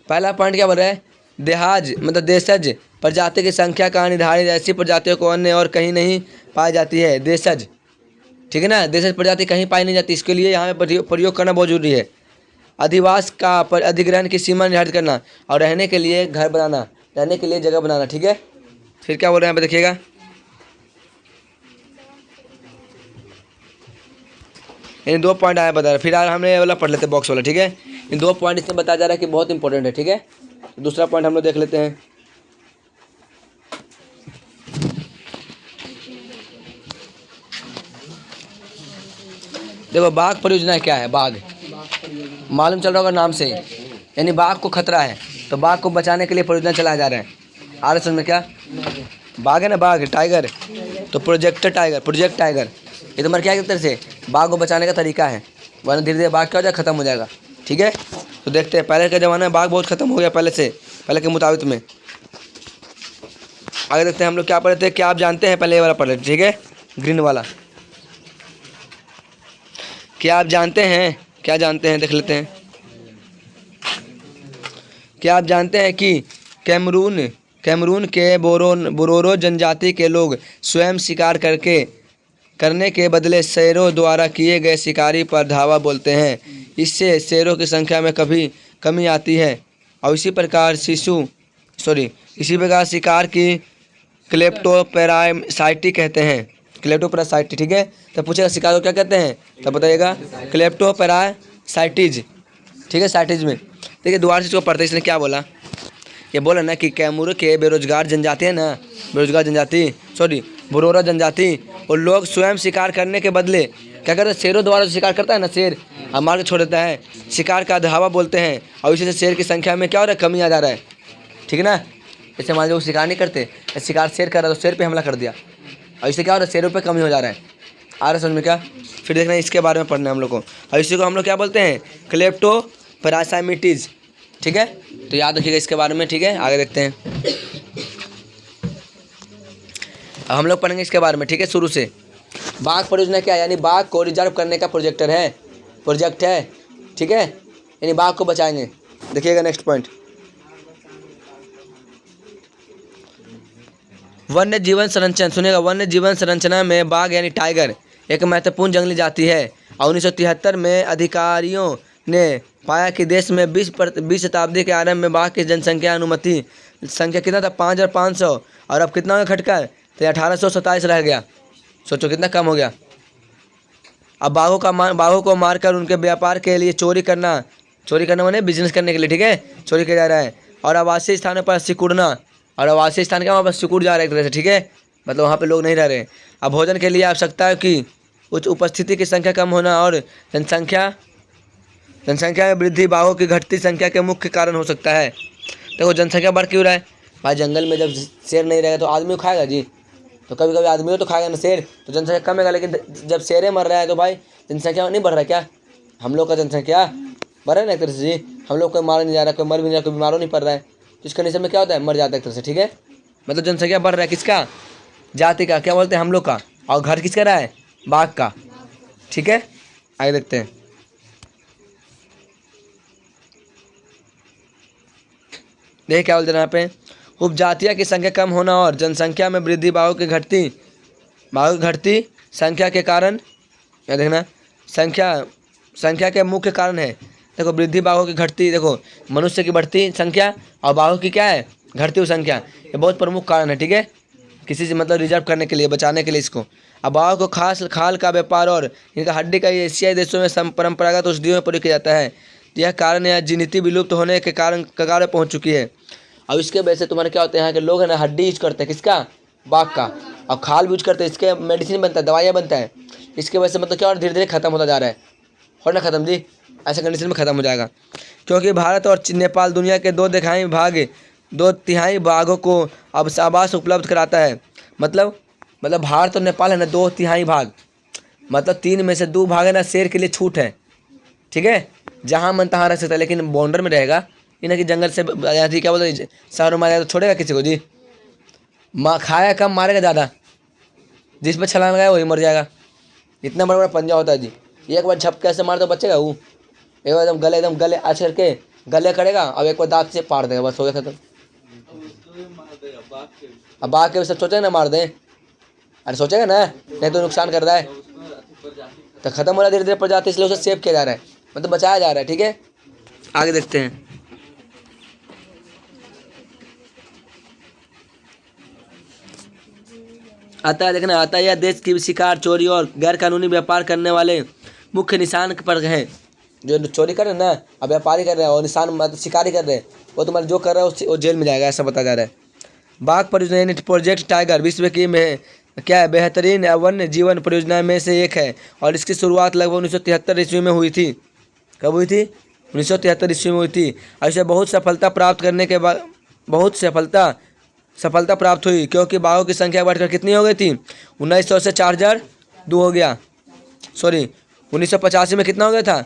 पहला पॉइंट क्या बोल रहा है, देशज प्रजाति की संख्या का निर्धारित, ऐसी प्रजातियों को अन्य और कहीं नहीं पाई जाती है। देशज, ठीक है ना, देशज प्रजाति कहीं पाई नहीं जाती, इसके लिए यहाँ पे प्रयोग करना बहुत जरूरी है। अधिवास का अधिग्रहण की सीमा निर्धारित करना, और रहने के लिए घर बनाना, रहने के लिए जगह बनाना, ठीक है। फिर क्या बोल रहे हैं यहाँ पे देखिएगा, इन 2 पॉइंट आया बता रहा। फिर हमने ये वाला पढ़ लेते हैं बॉक्स वाला, ठीक है। इन 2 पॉइंट इसमें बताया जा रहा है कि बहुत इंपॉर्टेंट है, ठीक है। दूसरा पॉइंट हम लोग देख लेते हैं। देखो बाघ परियोजना क्या है, बाघ मालूम चल रहा होगा नाम से, यानी बाघ को खतरा है, तो बाघ को बचाने के लिए परियोजना चलाया जा रहा है। आ रहा समझ में क्या, बाघ है ना, बाघ टाइगर, तो प्रोजेक्ट टाइगर, ये तुम्हारा क्या एक तरह से बाघ को बचाने का तरीका है, वरना धीरे धीरे बाघ क्या हो जाएगा, खत्म हो जाएगा, ठीक है। तो देखते हैं, पहले के ज़माने में बाघ बहुत खत्म हो गया पहले के मुताबिक में। आगे देखते हैं हम लोग क्या पढ़ते हैं, क्या आप जानते हैं, पहले ये वाला पढ़ लेते, ठीक है, ग्रीन वाला। क्या आप जानते हैं, क्या जानते हैं, देख लेते हैं। क्या आप जानते हैं कि कैमरून के बोरोरो जनजाति के लोग स्वयं शिकार करने के बदले शेरों द्वारा किए गए शिकारी पर धावा बोलते हैं। इससे शेरों की संख्या में कमी आती है, और इसी प्रकार शिकार की क्लेप्टोपैरासाइटी कहते हैं, क्लेप्टोपैरासाइटी, ठीक है। तो पूछेगा शिकार को क्या कहते हैं, तब बताइएगा क्लेप्टोपैरासाइटिज, ठीक है, साइटिज में। देखिए दोबारा से इसको पढ़ते, इसने क्या बोला, ये बोला ना कि कैमूर के बेरोजगार जनजाति है ना, बोरोरा जनजाति, और लोग स्वयं शिकार करने के बदले क्या करते हैं, शेरों द्वारा जो शिकार करता है ना, शेर मार के छोड़ देता है, शिकार का धावा बोलते हैं, और इसी से शेर की संख्या में क्या हो रहा है, कमी आ जा रहा है, ठीक है ना। जैसे मान लो वो शिकार नहीं करते, शिकार शेर कर रहा है तो शेर पे हमला कर दिया, और इससे क्या हो रहा है, शेरों पे कमी हो जा रहा है। आ रहा समझ में क्या, फिर देखना इसके बारे में पढ़ना है हम लोग को, और इसी को हम लोग क्या बोलते हैं, क्लेप्टोपैरासाइटिज, ठीक है, तो याद रखिएगा इसके बारे में, ठीक है। आगे देखते हैं, अब हम लोग पढ़ेंगे इसके बारे में, ठीक है, शुरू से। बाघ परियोजना क्या है, यानी बाघ को रिजर्व करने का प्रोजेक्ट है, ठीक है, यानी बाघ को बचाएंगे। देखिएगा नेक्स्ट पॉइंट, वन्य जीवन संरचना, सुनिएगा, वन्य जीवन संरचना में बाघ यानी टाइगर एक महत्वपूर्ण जंगली जाति है, और 1973 में अधिकारियों ने पाया कि देश में 20 शताब्दी के आरंभ में बाघ की जनसंख्या अनुमति संख्या कितना था, 5500, और अब कितना घटकर तो 1827 रह गया। सोचो कितना कम हो गया। अब बाघों को मारकर उनके व्यापार के लिए चोरी करना माने बिजनेस करने के लिए, ठीक है, चोरी किया जा रहा है, और आवासीय स्थानों पर सिकुड़ना, और आवासीय स्थान क्या वहाँ पर सिकुड़ जा रहा है एक तरह से, ठीक है, मतलब वहाँ पे लोग नहीं रह रहे। अब भोजन के लिए आवश्यकता की उच्च उपस्थिति की संख्या कम होना, और जनसंख्या में वृद्धि बाघों की घटती संख्या के मुख्य कारण हो सकता है। देखो जनसंख्या बढ़ क्यों रहा है भाई, जंगल में जब शेर नहीं रहेगा तो आदमी को खाएगा जी, तो कभी कभी आदमी तो खाएगा ना शेर, तो जनसंख्या कमेगा, लेकिन जब शेरें मर रहा है तो भाई जनसंख्या नहीं बढ़ रहा है क्या, हम लोग का जनसंख्या बढ़ रहा है ना एक तरह से जी, हम लोग कोई मारा नहीं जा रहा, कोई मर भी नहीं रहा, कोई बीमारों नहीं पड़ रहा है, तो इस कंडीशन में क्या होता है, मर जाता है एक तरह से, ठीक है। मतलब जनसंख्या बढ़ रहा है किसका, जाति का, क्या बोलते हैं हम लोग का, और घर किसका रहा है, बाघ का, ठीक है। आगे देखते हैं। देखिए क्या बोलते हैं यहाँ पे, उपजातियों की संख्या कम होना और जनसंख्या में वृद्धि, बाघों की घटती संख्या के कारण, क्या देखना, संख्या के मुख्य कारण है। देखो वृद्धि बाघों की घटती, देखो मनुष्य की बढ़ती संख्या और बाघों की क्या है, घटती हुई संख्या, ये बहुत प्रमुख कारण है, ठीक है। किसी से मतलब रिजर्व करने के लिए, बचाने के लिए इसको। अब बाघों को खास खाल का व्यापार और इनका हड्डी का एशियाई देशों में परंपरागत औषधियों में प्रयोग किया जाता है। यह कारण यह जिनती विलुप्त होने के कारण कगार में पहुँच चुकी है। अब इसके वजह से तुम्हारे क्या होते हैं, यहाँ के लोग है ना, हड्डी यूज करते हैं किसका, बाघ का, और खाल भी यूज करते हैं, इसके मेडिसिन बनता है, दवाइयाँ बनता है। इसके वजह से मतलब क्या, और धीरे धीरे खत्म होता जा रहा है, और ना खत्म जी, ऐसे कंडीशन में खत्म हो जाएगा। क्योंकि भारत और नेपाल दुनिया के 2 तिहाई भागों को अब आवास उपलब्ध कराता है। मतलब भारत और नेपाल है ना 2 तिहाई भाग, मतलब 3 में से 2 भाग है ना, शेर के लिए छूट है, ठीक है। जहाँ मन तहाँ रह सकता है, लेकिन बॉर्डर में रहेगा, इन्हें कि जंगल से थी, क्या बोलते, शहरों में आया तो छोड़ेगा किसी को जी। खाया कम मारेगा ज़्यादा, जिस पर छलांग लगाया वही मर जाएगा। इतना बड़ा बड़ा पंजा होता है जी, एक बार झपके से मार तो बचेगा वो, एक बार एकदम गले आज करके गले करेगा, अब एक बार दांत से पार देगा, बस हो गया खत्म। अब बाघ के सब सोचेगा ना मार दें, अरे सोचेगा ना, नहीं तो नुकसान कर रहा है, तो खत्म हो रहा है धीरे धीरे प्रजाति, इसलिए उसे सेव किया जा रहा है, मतलब बचाया जा रहा है, ठीक है। आगे देखते हैं। आता है, देखना आता है, यह देश की शिकार, चोरी और गैर कानूनी व्यापार करने वाले मुख्य निशान पर हैं। जो चोरी कर रहे हैं ना, अब व्यापारी कर रहे हैं, और निशान मतलब शिकारी कर रहे हैं, वो तुम्हारे जो कर रहा है वो जेल में जाएगा, ऐसा बताया जा रहा है। बाघ परियोजना प्रोजेक्ट टाइगर विश्व की में क्या है, बेहतरीन वन्य जीवन परियोजना में से एक है, और इसकी शुरुआत लगभग 1973 ईस्वी में हुई थी। कब हुई थी, 1973 ईस्वी में हुई थी। और इसे बहुत सफलता प्राप्त करने के बाद सफलता प्राप्त हुई, क्योंकि बाघों की संख्या बढ़कर कितनी हो गई थी, 1900 से 4002 हो गया, सॉरी 1985 में कितना हो गया था,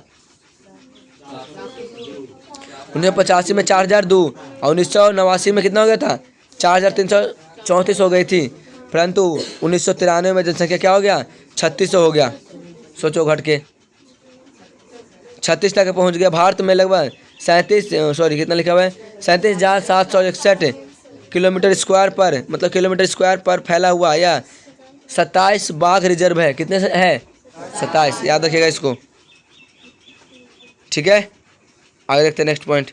1985 में 4002, और 1989 में कितना हो गया था, 4334 हो गई थी। परंतु 1993 में जनसंख्या क्या हो गया, 3600 हो गया। सोचो घट के 36 तक पहुंच गया। भारत में लगभग कितना लिखा हुआ है, 37,761 किलोमीटर स्क्वायर पर, मतलब किलोमीटर स्क्वायर पर फैला हुआ या 27 बाघ रिजर्व है। कितने से है, 27, याद रखिएगा इसको, ठीक है। आगे देखते हैं नेक्स्ट पॉइंट।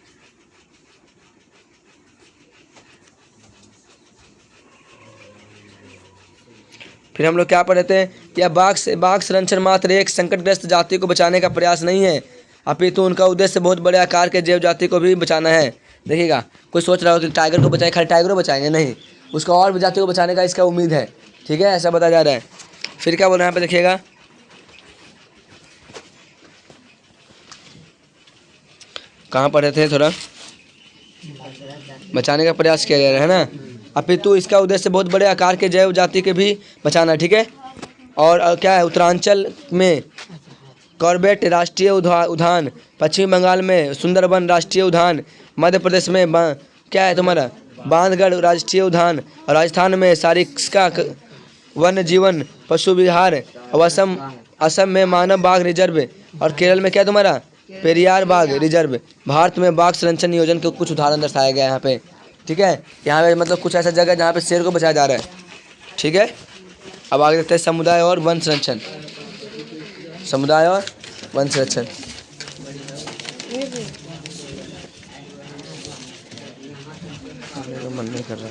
फिर हम लोग क्या पढ़ रहे थे, यह बाघ संरक्षण मात्र एक संकटग्रस्त जाति को बचाने का प्रयास नहीं है, अपितु उनका उद्देश्य बहुत बड़े आकार के जैव जाति को भी बचाना है। देखिएगा, कोई सोच रहा हो कि टाइगर को बचाए, खाली टाइगर को बचाएंगे, नहीं, उसका और भी जाति को बचाने का इसका उम्मीद है, ठीक है, ऐसा बताया जा रहा है। फिर क्या बोल रहे हैं यहाँ पे, देखिएगा, कहाँ पढ़े थे, थोड़ा बचाने का प्रयास किया जा रहा है ना, अपितु इसका उद्देश्य बहुत बड़े आकार के जैव जाति के भी बचाना, ठीक है। और क्या है, उत्तरांचल में कॉर्बेट राष्ट्रीय उद्यान, पश्चिम बंगाल में सुंदरबन राष्ट्रीय उद्यान, मध्य प्रदेश में क्या है तुम्हारा, बांधगढ़ राष्ट्रीय उद्यान, और राजस्थान में सारिस्का वन्य जीवन पशु विहार, और असम में मानव बाघ रिजर्व, और केरल में क्या तुम्हारा, पेरियार बाघ रिजर्व। भारत में बाघ संरक्षण नियोजन के कुछ उदाहरण दर्शाया गया है यहाँ पे, ठीक है। यहाँ पे मतलब कुछ ऐसा जगह जहाँ पे शेर को बचाया जा रहा है, ठीक है। अब आगे देखते हैं, समुदाय और वन संरक्षण, समुदाय और वन संरक्षण। मन नहीं कर रहा,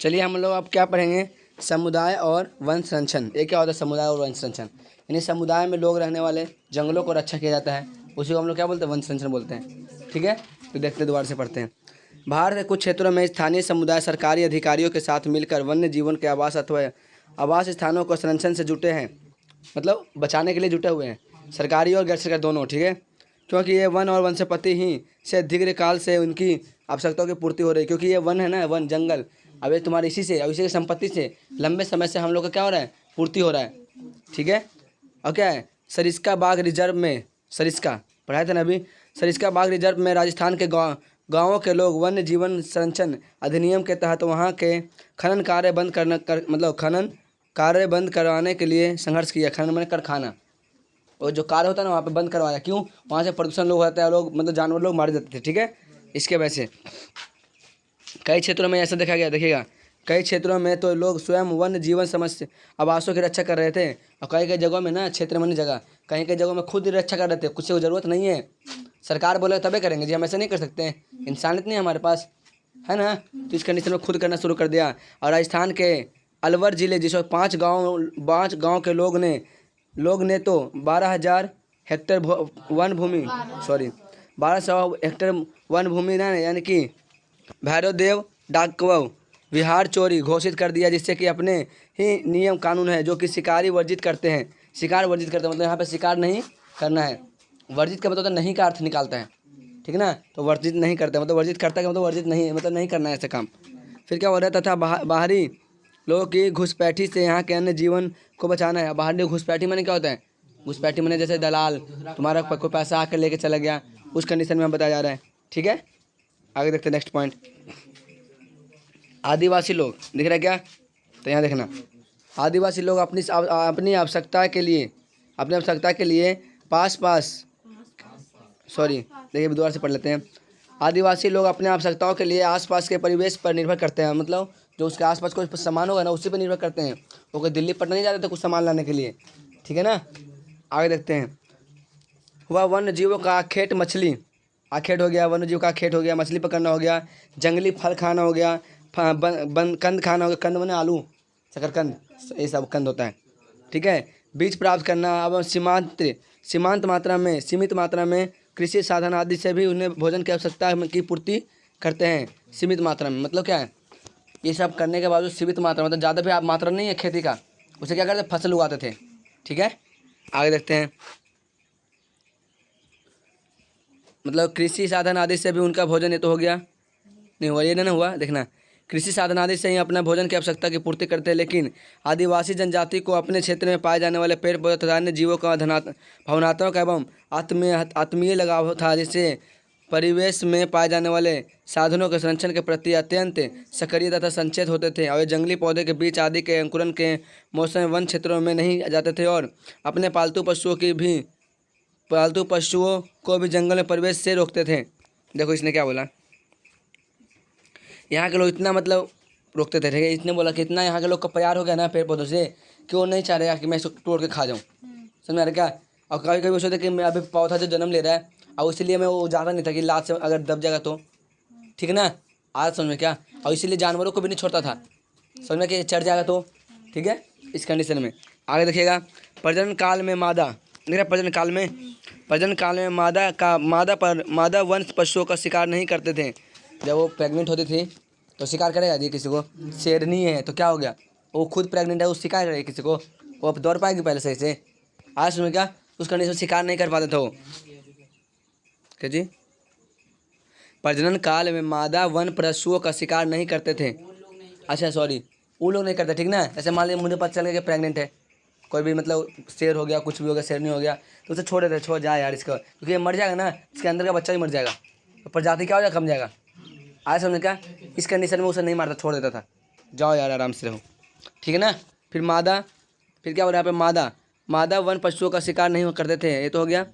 चलिए हम लोग अब क्या पढ़ेंगे, समुदाय और वन संरक्षण। ये क्या होता है, समुदाय और वन संरक्षण, यानी समुदाय में लोग रहने वाले जंगलों को रक्षा किया जाता है, उसी को हम लोग क्या बोलते हैं, वन संरक्षण बोलते हैं, ठीक है। तो देखते दोबारा से पढ़ते हैं। भारत के कुछ क्षेत्रों में स्थानीय समुदाय सरकारी अधिकारियों के साथ मिलकर वन्य जीवन के आवास अथवा आवास स्थानों को संरक्षण से जुटे हैं, मतलब बचाने के लिए जुटे हुए हैं, सरकारी और गैर सरकारी दोनों, ठीक है। क्योंकि ये वन और वनस्पति ही से दीर्घ काल से उनकी आवश्यकताओं की पूर्ति हो रही है, क्योंकि ये वन है ना, वन जंगल, अब ये तुम्हारे इसी से, अब इसी की संपत्ति से लंबे समय से हम लोग का क्या हो रहा है, पूर्ति हो रहा है, ठीक है। और क्या है, सरिस्का बाग रिजर्व में, सरिस्का पढ़ाए थे ना अभी, सरिस्का बाग रिजर्व में राजस्थान के गाँवों के लोग वन्य जीवन संरक्षण अधिनियम के तहत वहाँ के खनन कार्य खनन कार्य बंद करवाने के लिए संघर्ष किया। खनन मैंने कारखाना, और जो कार्य होता है ना वहाँ पे बंद करवाया। क्यों? वहाँ से प्रदूषण लोग होता है, लोग मतलब जानवर लोग मारे जाते थे, ठीक है, इसके वजह से। कई क्षेत्रों में ऐसा देखा गया, देखिएगा, कई क्षेत्रों में तो लोग स्वयं वन्य जीवन समस्या आवासों की रक्षा कर रहे थे, और कई कई जगहों में ना, क्षेत्र में नहीं जगह, कहीं कई जगहों में खुद रक्षा कर रहे थे, कुछ से ज़रूरत नहीं है, सरकार बोले तबे करेंगे जी, हम ऐसा नहीं कर सकते हैं, इंसानियत नहीं है हमारे पास, है ना। तो इस कंडीशन में खुद करना शुरू कर दिया। और राजस्थान के अलवर जिले जिसमें 5 गाँव के लोग ने तो 12,000 हेक्टेयर वन भूमि, सॉरी 1200 हेक्टेयर वन भूमि ना, यानी कि भैरवदेव डाकवव विहार चोरी घोषित कर दिया, जिससे कि अपने ही नियम कानून है जो कि शिकारी वर्जित करते हैं। शिकार वर्जित करते हैं मतलब यहाँ पे शिकार नहीं करना है। वर्जित का मतलब नहीं का अर्थ निकालता है, ठीक है ना। तो वर्जित नहीं करते मतलब वर्जित करता है मतलब वर्जित नहीं, मतलब नहीं करना है ऐसा काम। फिर क्या हो रहा है, तथा बाहरी लोगों की घुसपैठी से यहाँ के अन्य जीवन को बचाना है। बाहरी घुसपैठी माने क्या होता है? घुसपैठी माने जैसे दलाल, तुम्हारा कोई पैसा आकर लेके चला गया, उस कंडीशन में बताया जा रहा है, ठीक है। आगे देखते हैं नेक्स्ट पॉइंट। आदिवासी लोग दिख रहा है क्या? तो यहाँ देखना, आदिवासी लोग अपनी आवश्यकता के लिए देखिए दोबारा से पढ़ लेते हैं। आदिवासी लोग अपने आवश्यकताओं के लिए आसपास के परिवेश पर निर्भर करते हैं, मतलब जो उसके आसपास कोई सामान होगा ना उसी पर निर्भर करते हैं। वो कोई दिल्ली पटना नहीं जाते थे कुछ सामान लाने के लिए, ठीक है ना। आगे देखते हैं। हुआ वन्य जीवों का आखेट, मछली आखेट हो गया, वन्य जीव का आखेट हो गया, मछली पकड़ना हो गया, जंगली फल खाना हो गया, कंद खाना हो गया, कंद माने आलू, शकरकंद, ये सब कंद होता है, ठीक है। बीज प्राप्त करना, अब सीमित मात्रा में कृषि साधन आदि से भी उन्हें भोजन की आवश्यकता की पूर्ति करते हैं। सीमित मात्रा में मतलब क्या है? ये सब करने के बावजूद सीमित मात्रा मतलब ज़्यादा भी आप मात्रा नहीं है खेती का, उसे क्या करते? फसल उगाते थे, ठीक है। आगे देखते हैं। मतलब कृषि साधन आदि से भी उनका भोजन ये तो हो गया, नहीं हुआ, ये नहीं हुआ, देखना। कृषि साधन आदि से ही अपना भोजन की आवश्यकता की पूर्ति करते हैं, लेकिन आदिवासी जनजाति को अपने क्षेत्र में पाए जाने वाले पेड़ पौधे तथा अन्य जीवों का भावनात्मक एवं आत्मीय लगाव था, जिससे परिवेश में पाए जाने वाले साधनों के संरक्षण के प्रति अत्यंत सक्रिय तथा संचेत होते थे। और ये जंगली पौधे के बीच आदि के अंकुरन के मौसम में वन क्षेत्रों में नहीं जाते थे, और अपने पालतू पशुओं को भी जंगल में प्रवेश से रोकते थे। देखो इसने क्या बोला, यहाँ के लोग इतना मतलब रोकते थे, ठीक है। इसने बोला कि इतना यहाँ के लोग का प्यार हो गया ना पेड़ पौधों से कि वो नहीं चाह रहे कि मैं इसको तोड़ के खा जाऊँ, समझ में आ रहा क्या। और कभी कभी सोचते कि मैं अभी पौधा जो जन्म ले रहा है, और इसलिए मैं वो ज़्यादा नहीं था कि लात से अगर दब जाएगा तो, ठीक है ना, आज समझ में क्या। और इसीलिए जानवरों को भी नहीं छोड़ता था, समझ में कि चढ़ जाएगा तो, ठीक है, इस कंडीशन में। आगे देखिएगा। प्रजनन काल में मादा वंश पशुओं का शिकार नहीं करते थे। जब वो प्रेग्नेंट होती थी तो शिकार करेगा जी किसी को? शेरनी है तो क्या हो गया, वो खुद प्रेग्नेंट है, वो शिकार करेगी किसी को? वो अब दौड़ पाएगी पहले सही से? आज सुनो क्या, उस कंडीशन शिकार नहीं कर पाते थे वो, क्या जी। प्रजनन काल में मादा वन पशुओं का शिकार नहीं करते थे। अच्छा सॉरी, वो लोग नहीं करते, ठीक ना। जैसे मान लीजिए मुझे पता चल गया कि प्रेग्नेंट है, कोई भी मतलब शेर हो गया, कुछ भी हो गया, शेरनी हो गया, तो उसे छोड़ देते, छोड़ जाए यार इसका, क्योंकि ये मर जाएगा ना, इसके अंदर का बच्चा भी मर जाएगा, तो प्रजाति क्या हो जाएगा, कम जाएगा। आज समझ क्या, इस कंडीशन में उसे नहीं मारता, छोड़ देता था, जाओ यार आराम से रहो, ठीक है ना। फिर क्या हो रहा है यहाँ पे, मादा वन पशुओं का शिकार नहीं करते थे, ये तो हो गया।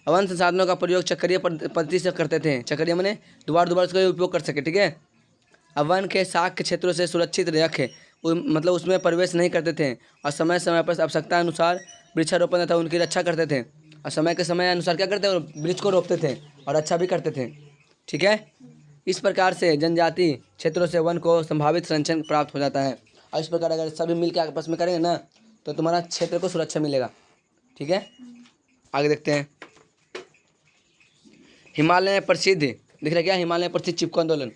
वन संसाधनों का प्रयोग चक्रीय पद्धति से करते थे। चक्रीय मैंने दोबारा उसका उपयोग कर सके, ठीक है। अब वन के शाख के क्षेत्रों से सुरक्षित रखे, मतलब उसमें प्रवेश नहीं करते थे, और समय समय पर आवश्यकता अनुसार वृक्षारोपण तथा उनकी रक्षा करते थे। और समय के समय अनुसार क्या करते थे, वृक्ष को रोपते थे और अच्छा भी करते थे, ठीक है। इस प्रकार से जनजाति क्षेत्रों से वन को संभावित संरक्षण प्राप्त हो जाता है। और इस प्रकार अगर सभी मिलकर आपस में करेंगे ना तो तुम्हारा क्षेत्र को सुरक्षा मिलेगा, ठीक है। आगे देखते हैं। हिमालय में प्रसिद्ध दिख रहा है क्या, हिमालय में प्रसिद्ध चिपको आंदोलन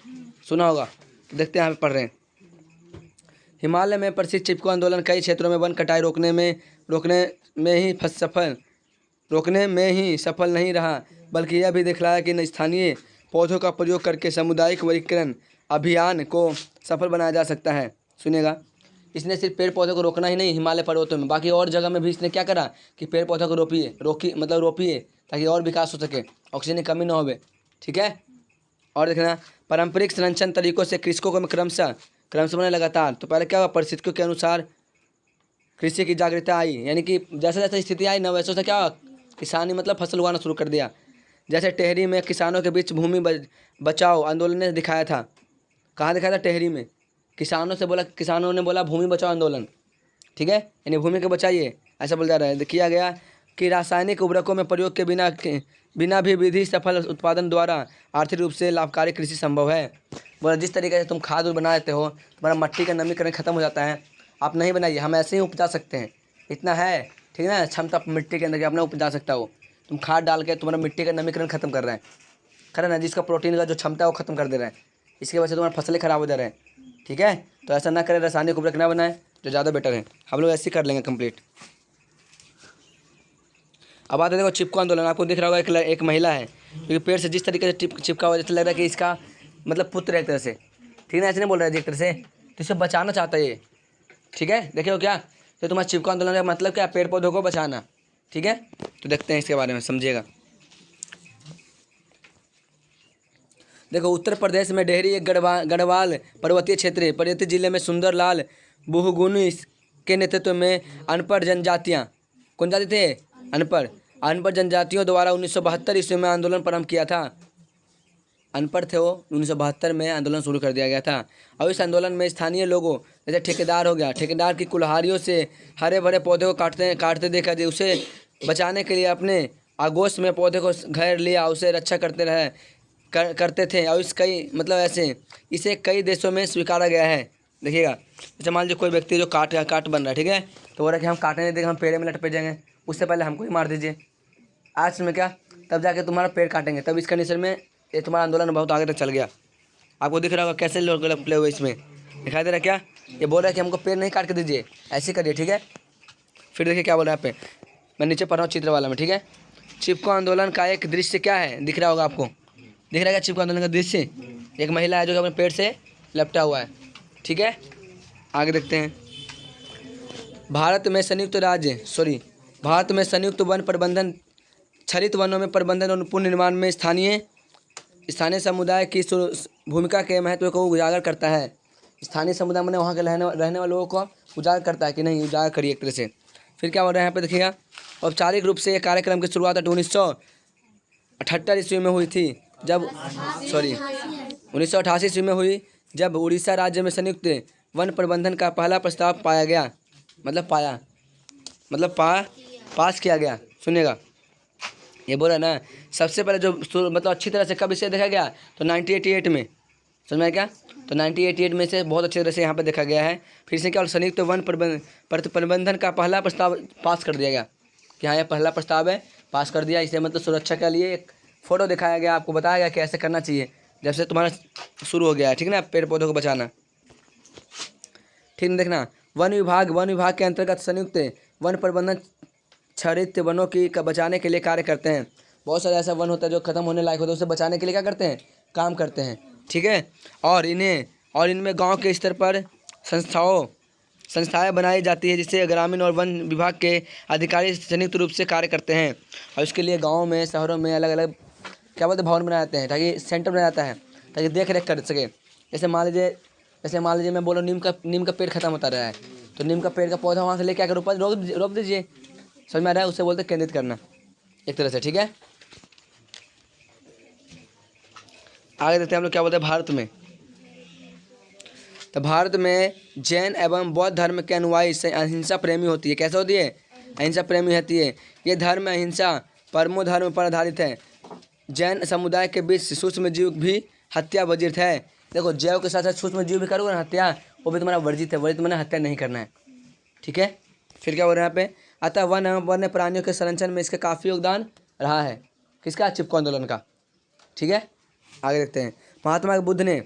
सुना होगा, तो देखते हैं यहाँ पे पढ़ रहे हैं। हिमालय में प्रसिद्ध चिपको आंदोलन कई क्षेत्रों में वन कटाई रोकने में ही सफल नहीं रहा, बल्कि यह भी दिखलाया कि स्थानीय पौधों का प्रयोग करके सामुदायिक वर्गीकरण अभियान को सफल बनाया जा सकता है। सुनिएगा, इसने सिर्फ पेड़ पौधों को रोकना ही नहीं हिमालय पर्वतों में, बाकी और जगह में भी इसने क्या करा कि पेड़ पौधों को रोपिए ताकि और विकास हो सके, ऑक्सीजन की कमी ना हो। ठीक है। और देखना, पारंपरिक संरक्षण तरीकों से कृषकों को क्रमशः मैंने लगातार, तो पहले क्या हुआ, परिस्थितियों के अनुसार कृषि की जागरूकता आई, यानी कि जैसे जैसे स्थिति आई ना वैसे वैसे क्या हुआ, किसानी मतलब फसल उगाना शुरू कर दिया। जैसे टेहरी में किसानों के बीच भूमि बचाओ आंदोलन ने दिखाया था। कहाँ दिखाया था? टेहरी में किसानों ने बोला भूमि बचाओ आंदोलन। ठीक है, यानी भूमि को बचाइए, ऐसा बोल जा रहा है। किया गया कि रासायनिक उर्वरकों में प्रयोग के बिना भी विधि सफल उत्पादन द्वारा आर्थिक रूप से लाभकारी कृषि संभव है। बोला जिस तरीके से तुम खाद बना देते हो, तुम्हारा मट्टी का नमीकरण खत्म हो जाता है, आप नहीं बनाइए, हम ऐसे ही उपजा सकते हैं, इतना है ठीक है ना क्षमता मिट्टी के अंदर कि अपने उपजा सकता हो। तुम खाद डाल के तुम्हारा मिट्टी का नमीकरण खत्म कर रहे हैं, ना, जिसका प्रोटीन का जो क्षमता है वो खत्म कर दे रहे हैं, इसकी वजह से तुम्हारी फसलें खराब हो जा रहे हैं। ठीक है, तो ऐसा ना करें, रासायनिक उर्वरक ना बनाएं, जो ज़्यादा बेटर है। हम लोग ऐसे ही कर लेंगे कंप्लीट। अब आते देखो चिपको आंदोलन। आपको दिख रहा होगा एक महिला है, क्योंकि पेड़ से जिस तरीके से चिपका हुआ, जैसे लग रहा है कि इसका मतलब पुत्र है एक तरह से। ठीक है ना, ऐसे नहीं बोल रहा है एक तरह से, तो इसे बचाना चाहता है ये। ठीक है, देखिए क्या, तो तुम्हारा चिपको आंदोलन का मतलब क्या, पेड़ पौधों को बचाना। ठीक है, तो देखते हैं इसके बारे में, समझिएगा। देखो उत्तर प्रदेश में डेहरी एक गढ़वाल पर्वतीय क्षेत्र है। पर्वतीय जिले में सुंदरलाल बहुगुणी के नेतृत्व में अनपढ़ जनजातियाँ, कौन जाति थे? अनपढ़ जनजातियों द्वारा 1972 ईस्वी में आंदोलन प्रारंभ किया था। अनपढ़ थे वो, 1972 में आंदोलन शुरू कर दिया गया था। और इस आंदोलन में स्थानीय लोगों, जैसे ठेकेदार हो गया, ठेकेदार की कुल्हाड़ियों से हरे भरे पौधे को काटते देखा, उसे बचाने के लिए अपने आगोश में पौधे को घेर लिया, उसे रक्षा करते थे। और इसे कई देशों में स्वीकारा गया है। देखिएगा, जैसे मान लीजिए कोई व्यक्ति जो काट बन रहा है, ठीक है, तो बोल रहा है कि हम काटने नहीं देंगे, हम पेड़ में लटक जाएंगे, उससे पहले हमको ही मार दीजिए। आज में क्या, तब जाके तुम्हारा पेड़ काटेंगे, तब इस कंडीशन में ये तुम्हारा आंदोलन बहुत आगे तक चल गया। आपको दिख रहा होगा कैसे लोग प्ले हुए, इसमें दिखाई दे रहा है क्या, ये बोल रहा है कि हमको पेड़ नहीं काट के दीजिए, ऐसे करिए। ठीक है, फिर देखिए क्या बोल रहा है यहाँ पे, मैं नीचे पढ़ रहा हूँ चित्र वाला में। ठीक है, चिपको आंदोलन का एक दृश्य क्या है, दिख रहा होगा आपको, दिख रहा है क्या चिपको आंदोलन का दृश्य? एक महिला है जो अपने पेड़ से लपटा हुआ है। ठीक है, आगे देखते हैं। भारत में संयुक्त वन प्रबंधन, छरित वनों में प्रबंधन और पुनर्निर्माण में स्थानीय समुदाय की भूमिका के महत्व को उजागर करता है। स्थानीय समुदाय मैंने वहाँ के रहने वाले लोगों को उजागर करता है कि नहीं, उजागर करिए एक तरह से। फिर क्या बोल रहे हैं यहाँ पे देखिएगा, औपचारिक रूप से ये कार्यक्रम की शुरुआत 1978 ईस्वी में हुई थी, जब 1988 ईस्वी में हुई, जब उड़ीसा राज्य में संयुक्त वन प्रबंधन का पहला प्रस्ताव पास किया गया। सुनिएगा, ये बोला ना, सबसे पहले जो अच्छी तरह से कब इसे देखा गया, तो 1988 में, समझ में आया क्या, तो 1988 में से बहुत अच्छी तरह से यहाँ पे देखा गया है। फिर से क्या, संयुक्त वन प्रबंधन का पहला प्रस्ताव पास कर दिया गया, कि हाँ ये पहला प्रस्ताव है, पास कर दिया। इसे सुरक्षा के लिए एक फ़ोटो दिखाया गया, आपको बताया गया कि ऐसे करना चाहिए, जब से तुम्हारा शुरू हो गया है। ठीक ना, पेड़ पौधों को बचाना। ठीक है, देखना, वन विभाग के अंतर्गत संयुक्त वन प्रबंधन छरित वनों की बचाने के लिए कार्य करते हैं। बहुत सारे ऐसा वन होता है जो खत्म होने लायक होता है, उसे बचाने के लिए क्या करते हैं, काम करते हैं। ठीक है, और इनमें गांव के स्तर पर संस्थाएं बनाई जाती है, जिससे ग्रामीण और वन विभाग के अधिकारी संयुक्त रूप से कार्य करते हैं। और इसके लिए गाँव में, शहरों में अलग अलग क्या बोलते हैं, भवन बनाए जाते हैं, ताकि सेंटर बनाया जाता है, ताकि देख रेख कर सके। जैसे मान लीजिए मैं बोलो नीम का पेड़ खत्म होता रहा है, तो नीम का पेड़ का पौधा वहाँ से लेके आकर रोप दीजिए। समझ में आ रहा है, उसे बोलते हैं केंद्रित करना एक तरह से। ठीक है, आगे देखते हैं हम लोग क्या बोलते हैं भारत में। तो भारत में जैन एवं बौद्ध धर्म के अनुयायी अहिंसा प्रेमी होती है। कैसे होती है? अहिंसा प्रेमी होती है। ये धर्म अहिंसा परमो धर्म पर आधारित है। जैन समुदाय के बीच सूक्ष्म जीव भी हत्या वर्जित है। देखो, जैव के साथ साथ सूक्ष्म जीव भी करोगे ना हत्या, वो भी तुम्हारा वर्जित है। वर्जित मैंने हत्या नहीं करना है। ठीक है, फिर क्या हो रहा है यहाँ पे, अतः वन एवं वन्य प्राणियों के संरक्षण में इसका काफ़ी योगदान रहा है। किसका? चिपको आंदोलन का। ठीक है, आगे देखते हैं। महात्मा बुद्ध ने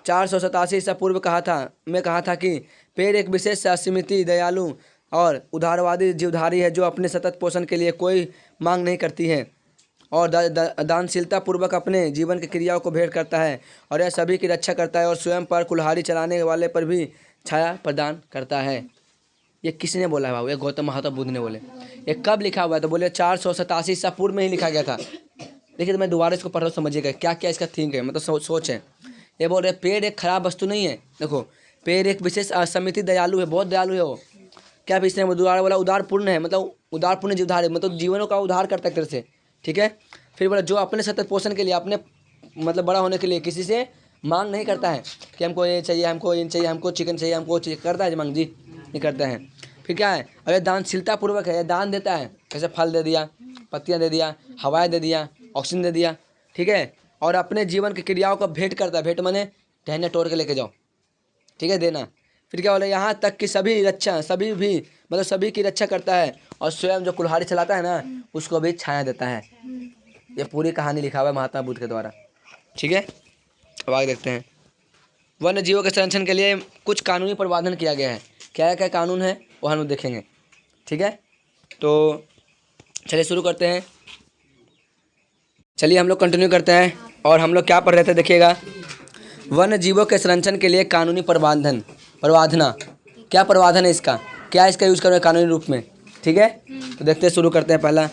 487 ईसा पूर्व कहा था कि पेड़ एक विशेष असीमित, दयालु और उदारवादी जीवधारी है, जो अपने सतत पोषण के लिए कोई मांग नहीं करती है और दानशीलता पूर्वक अपने जीवन की क्रियाओं को भेंट करता है, और यह सभी की रक्षा करता है और स्वयं पर कुल्हाड़ी चलाने वाले पर भी छाया प्रदान करता है। ये किसने बोला है बाबू? ये गौतम महात्मा बुद्ध ने बोले। ये कब लिखा हुआ है? तो बोले 487 ईसा पूर्व में ही लिखा गया था। देखिए तो मैं दोबारा इसको पढ़ रहा हूँ, समझिएगा क्या क्या इसका थिंक है, मतलब सोच है। ये बोल रहे पेड़ एक खराब वस्तु नहीं है। देखो पेड़ एक विशेष असमिति दयालु है, बहुत दयालु है वो। क्या इसने दोबारा बोला उदारपूर्ण है, मतलब उदारपूर्ण जीवधार है, मतलब जीवनों का उद्धार करता है तरह से, ठीक है। फिर बोला जो अपने सतत पोषण के लिए, अपने मतलब बड़ा होने के लिए किसी से मांग नहीं करता है कि हमको ये चाहिए, हमको ये चाहिए, हमको चिकन चाहिए, हमको चाहिए, करता है मांग जी नहीं करता है। फिर क्या है? और ये दानशीलता पूर्वक है, ये दान देता है, कैसे फल दे दिया, पत्तियाँ दे दिया, हवाएं दे दिया, ऑक्सीजन दे दिया, ठीक है। और अपने जीवन की क्रियाओं को भेंट करता है, भेंट माने टहने तोड़ के लेके जाओ, ठीक है, देना। फिर क्या बोला? यहाँ तक कि सभी रक्षा, सभी भी मतलब सभी की रक्षा करता है, और स्वयं जो कुल्हाड़ी चलाता है ना उसको भी छाया देता है। ये पूरी कहानी लिखा हुआ है महात्मा बुद्ध के द्वारा, ठीक है। अब आगे देखते हैं। वन्य जीवों के संरक्षण के लिए कुछ कानूनी प्रावधान किया गया है। क्या क्या कानून है वो हम लोग देखेंगे, ठीक है। तो चलिए शुरू करते हैं। चलिए हम लोग कंटिन्यू करते हैं। और हम लोग क्या पढ़ रहे थे देखिएगा। वन्य जीवों के संरक्षण के लिए कानूनी प्रावधान, प्रावधान क्या प्रावधान है इसका, क्या इसका यूज़ करेंगे कानूनी रूप में, ठीक है। तो देखते हैं, शुरू करते हैं। पहला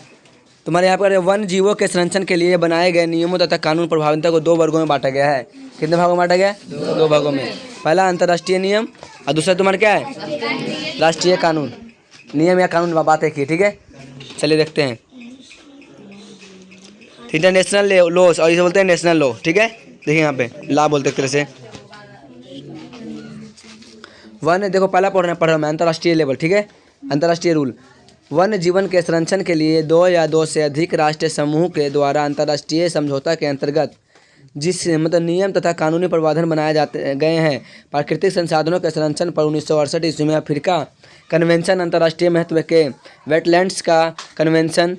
तुम्हारे यहाँ पर वन जीवों के संरक्षण के लिए बनाए गए नियमों तथा कानून प्रभाविता को 2 वर्गों में बांटा गया है। कितने भागों में बांटा गया? 2 भागों में। पहला अंतर्राष्ट्रीय नियम और दूसरा तुम्हारा क्या है? राष्ट्रीय कानून। नियम या कानून बात है की, ठीक है। चलिए देखते हैं। इंटरनेशनल लॉज और इसे बोलते हैं नेशनल लॉ, ठीक है। देखिए यहाँ पे लॉ बोलते एक तरह से। वन देखो पहला पढ़ रहा हूँ मैं, अंतर्राष्ट्रीय लेवल, ठीक है। अंतर्राष्ट्रीय रूल, वन्य जीवन के संरक्षण के लिए 2 या 2 से अधिक राष्ट्रीय समूह के द्वारा अंतर्राष्ट्रीय समझौता के अंतर्गत जिस मतलब नियम तथा कानूनी प्रावधान बनाए जाते गए हैं। प्राकृतिक संसाधनों के संरक्षण पर 1968 ईस्वी में अफ्रीका कन्वेंशन, अंतर्राष्ट्रीय महत्व के वेटलैंड्स का कन्वेंशन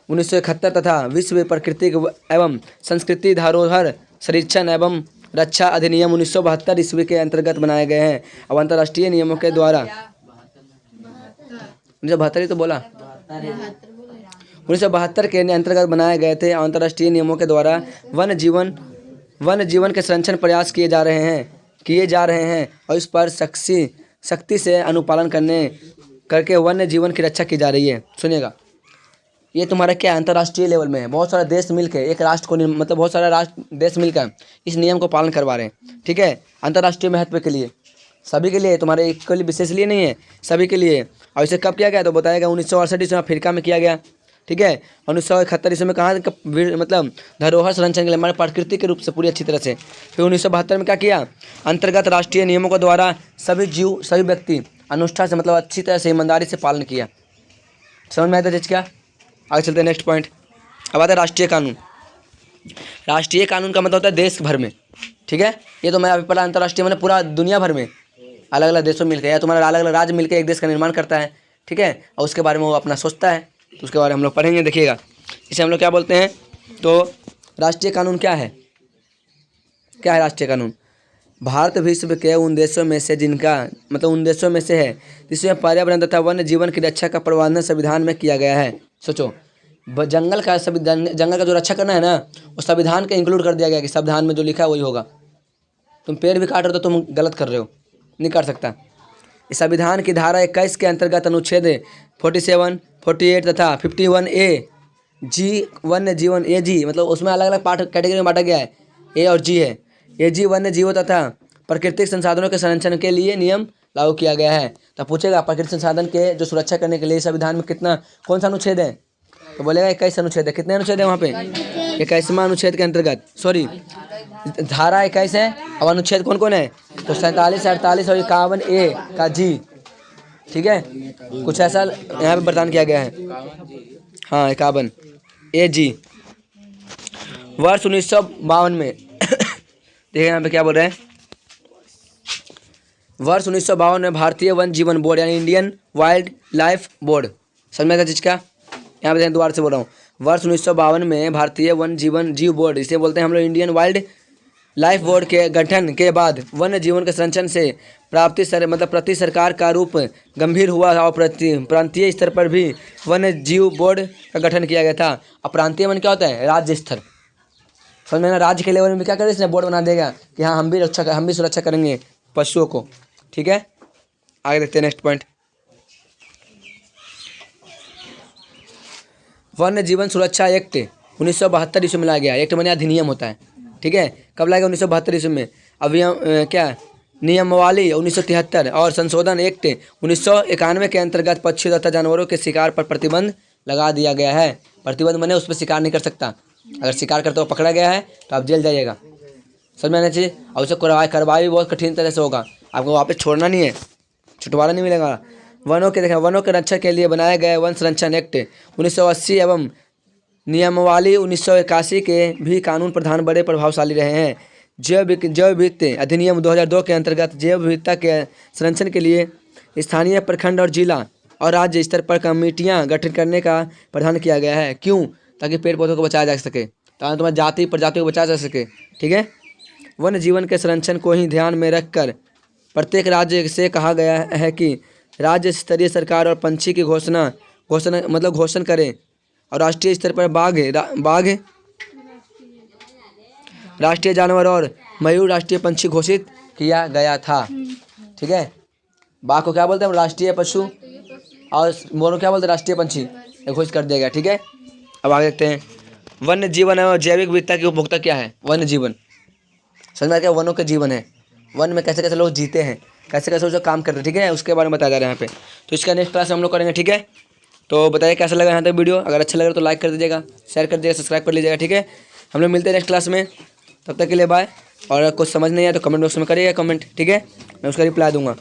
1971 तथा विश्व प्राकृतिक एवं संस्कृति धरोहर संरक्षण एवं रक्षा अधिनियम 1972 ईस्वी के अंतर्गत बनाए गए हैं। अब अंतर्राष्ट्रीय नियमों के द्वारा 1972 ही तो बोला, 1972 के अंतर्गत बनाए गए थे। अंतर्राष्ट्रीय नियमों के द्वारा वन्य जीवन के संरक्षण प्रयास किए जा रहे हैं और इस पर सख्ती से अनुपालन करके वन्य जीवन की रक्षा की जा रही है। सुनिएगा, ये तुम्हारा क्या है? अंतर्राष्ट्रीय लेवल में है। बहुत सारा देश मिलकर एक राष्ट्र को मतलब बहुत सारा देश मिलकर इस नियम को पालन करवा रहे हैं, ठीक है। अंतर्राष्ट्रीय महत्व के लिए, सभी के लिए, तुम्हारे एक के लिए विशेष लिए नहीं है, सभी के लिए। और इसे कब किया गया? तो बताएगा 1968 ईस्वी में अफ्रीका में किया गया, ठीक है। 1971 ईस्वी में कहाँ मतलब धरोहर संरक्षण के लिए हमारे प्रकृति के रूप से पूरी अच्छी तरह से। फिर 1972 में क्या किया? अंतर्गत राष्ट्रीय नियमों के द्वारा सभी जीव, सभी व्यक्ति अनुष्ठान से मतलब अच्छी तरह से ईमानदारी से पालन किया। समझ में आया था क्या? आगे चलते हैं नेक्स्ट पॉइंट। अब आता है राष्ट्रीय कानून। राष्ट्रीय कानून का मतलब होता है देश भर में, ठीक है। ये तो मैं अभी पढ़ा, अंतर्राष्ट्रीय मैंने पूरा दुनिया भर में अलग अलग देशों में मिलकर या तुम्हारा अलग अलग राज्य मिलकर एक देश का निर्माण करता है, ठीक है। और उसके बारे में वो अपना सोचता है, तो उसके बारे में हम लोग पढ़ेंगे, देखिएगा। इसे हम लोग क्या बोलते हैं? तो राष्ट्रीय कानून क्या है? क्या है राष्ट्रीय कानून? भारत विश्व के उन देशों में से है जिसमें पर्यावरण तथा वन्य जीवन की रक्षा का प्रावधान संविधान में किया गया है। सोचो, जंगल का जो रक्षा करना है ना, वो संविधान के इंक्लूड कर दिया गया कि संविधान में जो लिखा है वही होगा। तुम पेड़ भी काट रहे हो तो तुम गलत कर रहे हो, नहीं काट सकता। इस संविधान की धारा 21 के अंतर्गत अनुच्छेद 47, 48 तथा 51A जी वन्य जीवन AG मतलब उसमें अलग अलग पार्ट कैटेगरी में बांटा गया है। A और G है। AG वन्य जीवों तथा प्राकृतिक संसाधनों के संरक्षण के लिए नियम लागू किया गया है। तो पूछेगा प्राकृतिक संसाधन के जो सुरक्षा करने के लिए संविधान में कौन सा अनुच्छेद है? तो बोलेगा 21 अनुच्छेद है। कितने अनुच्छेद है वहाँ पे? 21वां अनुच्छेद के अंतर्गत, सॉरी धारा 21 है। अब अनुच्छेद कौन कौन है? तो 47, 48 और 51A का G, ठीक है। कुछ ऐसा यहाँ पे प्रदान किया गया है। हाँ 51AG वर्ष 1952 में देखिए यहाँ पे क्या बोल रहे हैं। वर्ष 1952 में भारतीय वन जीवन बोर्ड यानी इंडियन वाइल्ड लाइफ बोर्ड, समझ में आता चीज का? यहाँ पे दोबारा से बोल रहा हूँ। वर्ष 1952 में भारतीय वन जीव बोर्ड, इसे बोलते हैं हम लोग इंडियन वाइल्ड लाइफ बोर्ड के गठन के बाद वन्य जीवन के संरक्षण से प्रति सरकार का रूप गंभीर हुआ और प्रांतीय स्तर पर भी वन्य जीव बोर्ड का गठन किया गया था। अब प्रांतीय वन क्या होता है? राज्य स्तर, समझ में ना? राज्य के लेवल में क्या करें, इसने बोर्ड बना देगा कि हाँ हम भी सुरक्षा करेंगे पशुओं को, ठीक है, आगे देखते हैं नेक्स्ट पॉइंट। वन्य जीवन सुरक्षा एक्ट 1972 ईस्वी में लाया गया। एक्ट माने अधिनियम होता है, ठीक है। कब लाया गया? 1972 ईस्वी में। क्या नियमावली 1973 और संशोधन एक्ट 1991 के अंतर्गत पक्षी तथा जानवरों के शिकार पर प्रतिबंध लगा दिया गया है। प्रतिबंध माने उस पर शिकार नहीं कर सकता, अगर शिकार करते हुए पकड़ा गया है तो आप जेल जाइएगा, समझ में आना चाहिए। और उसे कार्रवाई भी बहुत कठिन तरह से होगा, आपको वापस छोड़ना नहीं है, छुटवाना नहीं मिलेगा। वनों के रक्षा के लिए बनाया गया वन संरक्षण एक्ट 1980 एवं नियमावली 1981 के भी कानून प्रधान बड़े प्रभावशाली रहे हैं। जैव विविधता अधिनियम 2002 के अंतर्गत जैव विविधता के संरक्षण के लिए स्थानीय प्रखंड और जिला और राज्य स्तर पर कमेटियां गठित करने का प्रावधान किया गया है। क्यों? ताकि पेड़ पौधों को बचाया जा सके, ताकि तुम्हारी जाति प्रजाति को बचाया जा सके, ठीक है। वन्य जीवन के संरक्षण को ही ध्यान में रखकर प्रत्येक राज्य से कहा गया है कि राज्य स्तरीय सरकार और पंछी की घोषणा करें और राष्ट्रीय स्तर पर बाघ राष्ट्रीय जानवर और मयूर राष्ट्रीय पंछी घोषित किया गया था, ठीक है। बाघ को क्या बोलते हैं? राष्ट्रीय पशु, और मोर को क्या बोलते हैं? राष्ट्रीय पंछी, घोषित कर दिया गया, ठीक है। अब आगे देखते हैं वन्य जीवन और जैविक विविधता की उपभोक्ता क्या है। वन्य जीवन समझ में आ गया, वनों के जीवन है, वन में कैसे कैसे लोग जीते हैं, कैसे कैसे जो काम करते हैं, ठीक है, उसके बारे में बताया जा रहा है यहाँ पे। तो इसका नेक्स्ट क्लास हम लोग करेंगे, ठीक है। तो बताइए कैसा लगा यहाँ तक वीडियो, अगर अच्छा लगा तो लाइक कर दीजिएगा, शेयर कर दीजिएगा, सब्सक्राइब कर लीजिएगा, ठीक है। हम लोग मिलते हैं नेक्स्ट क्लास में, तब तक के लिए बाय। और कुछ समझ नहीं आया तो कमेंट बॉक्स में करिएगा कमेंट, ठीक है, मैं उसका रिप्लाई दूंगा।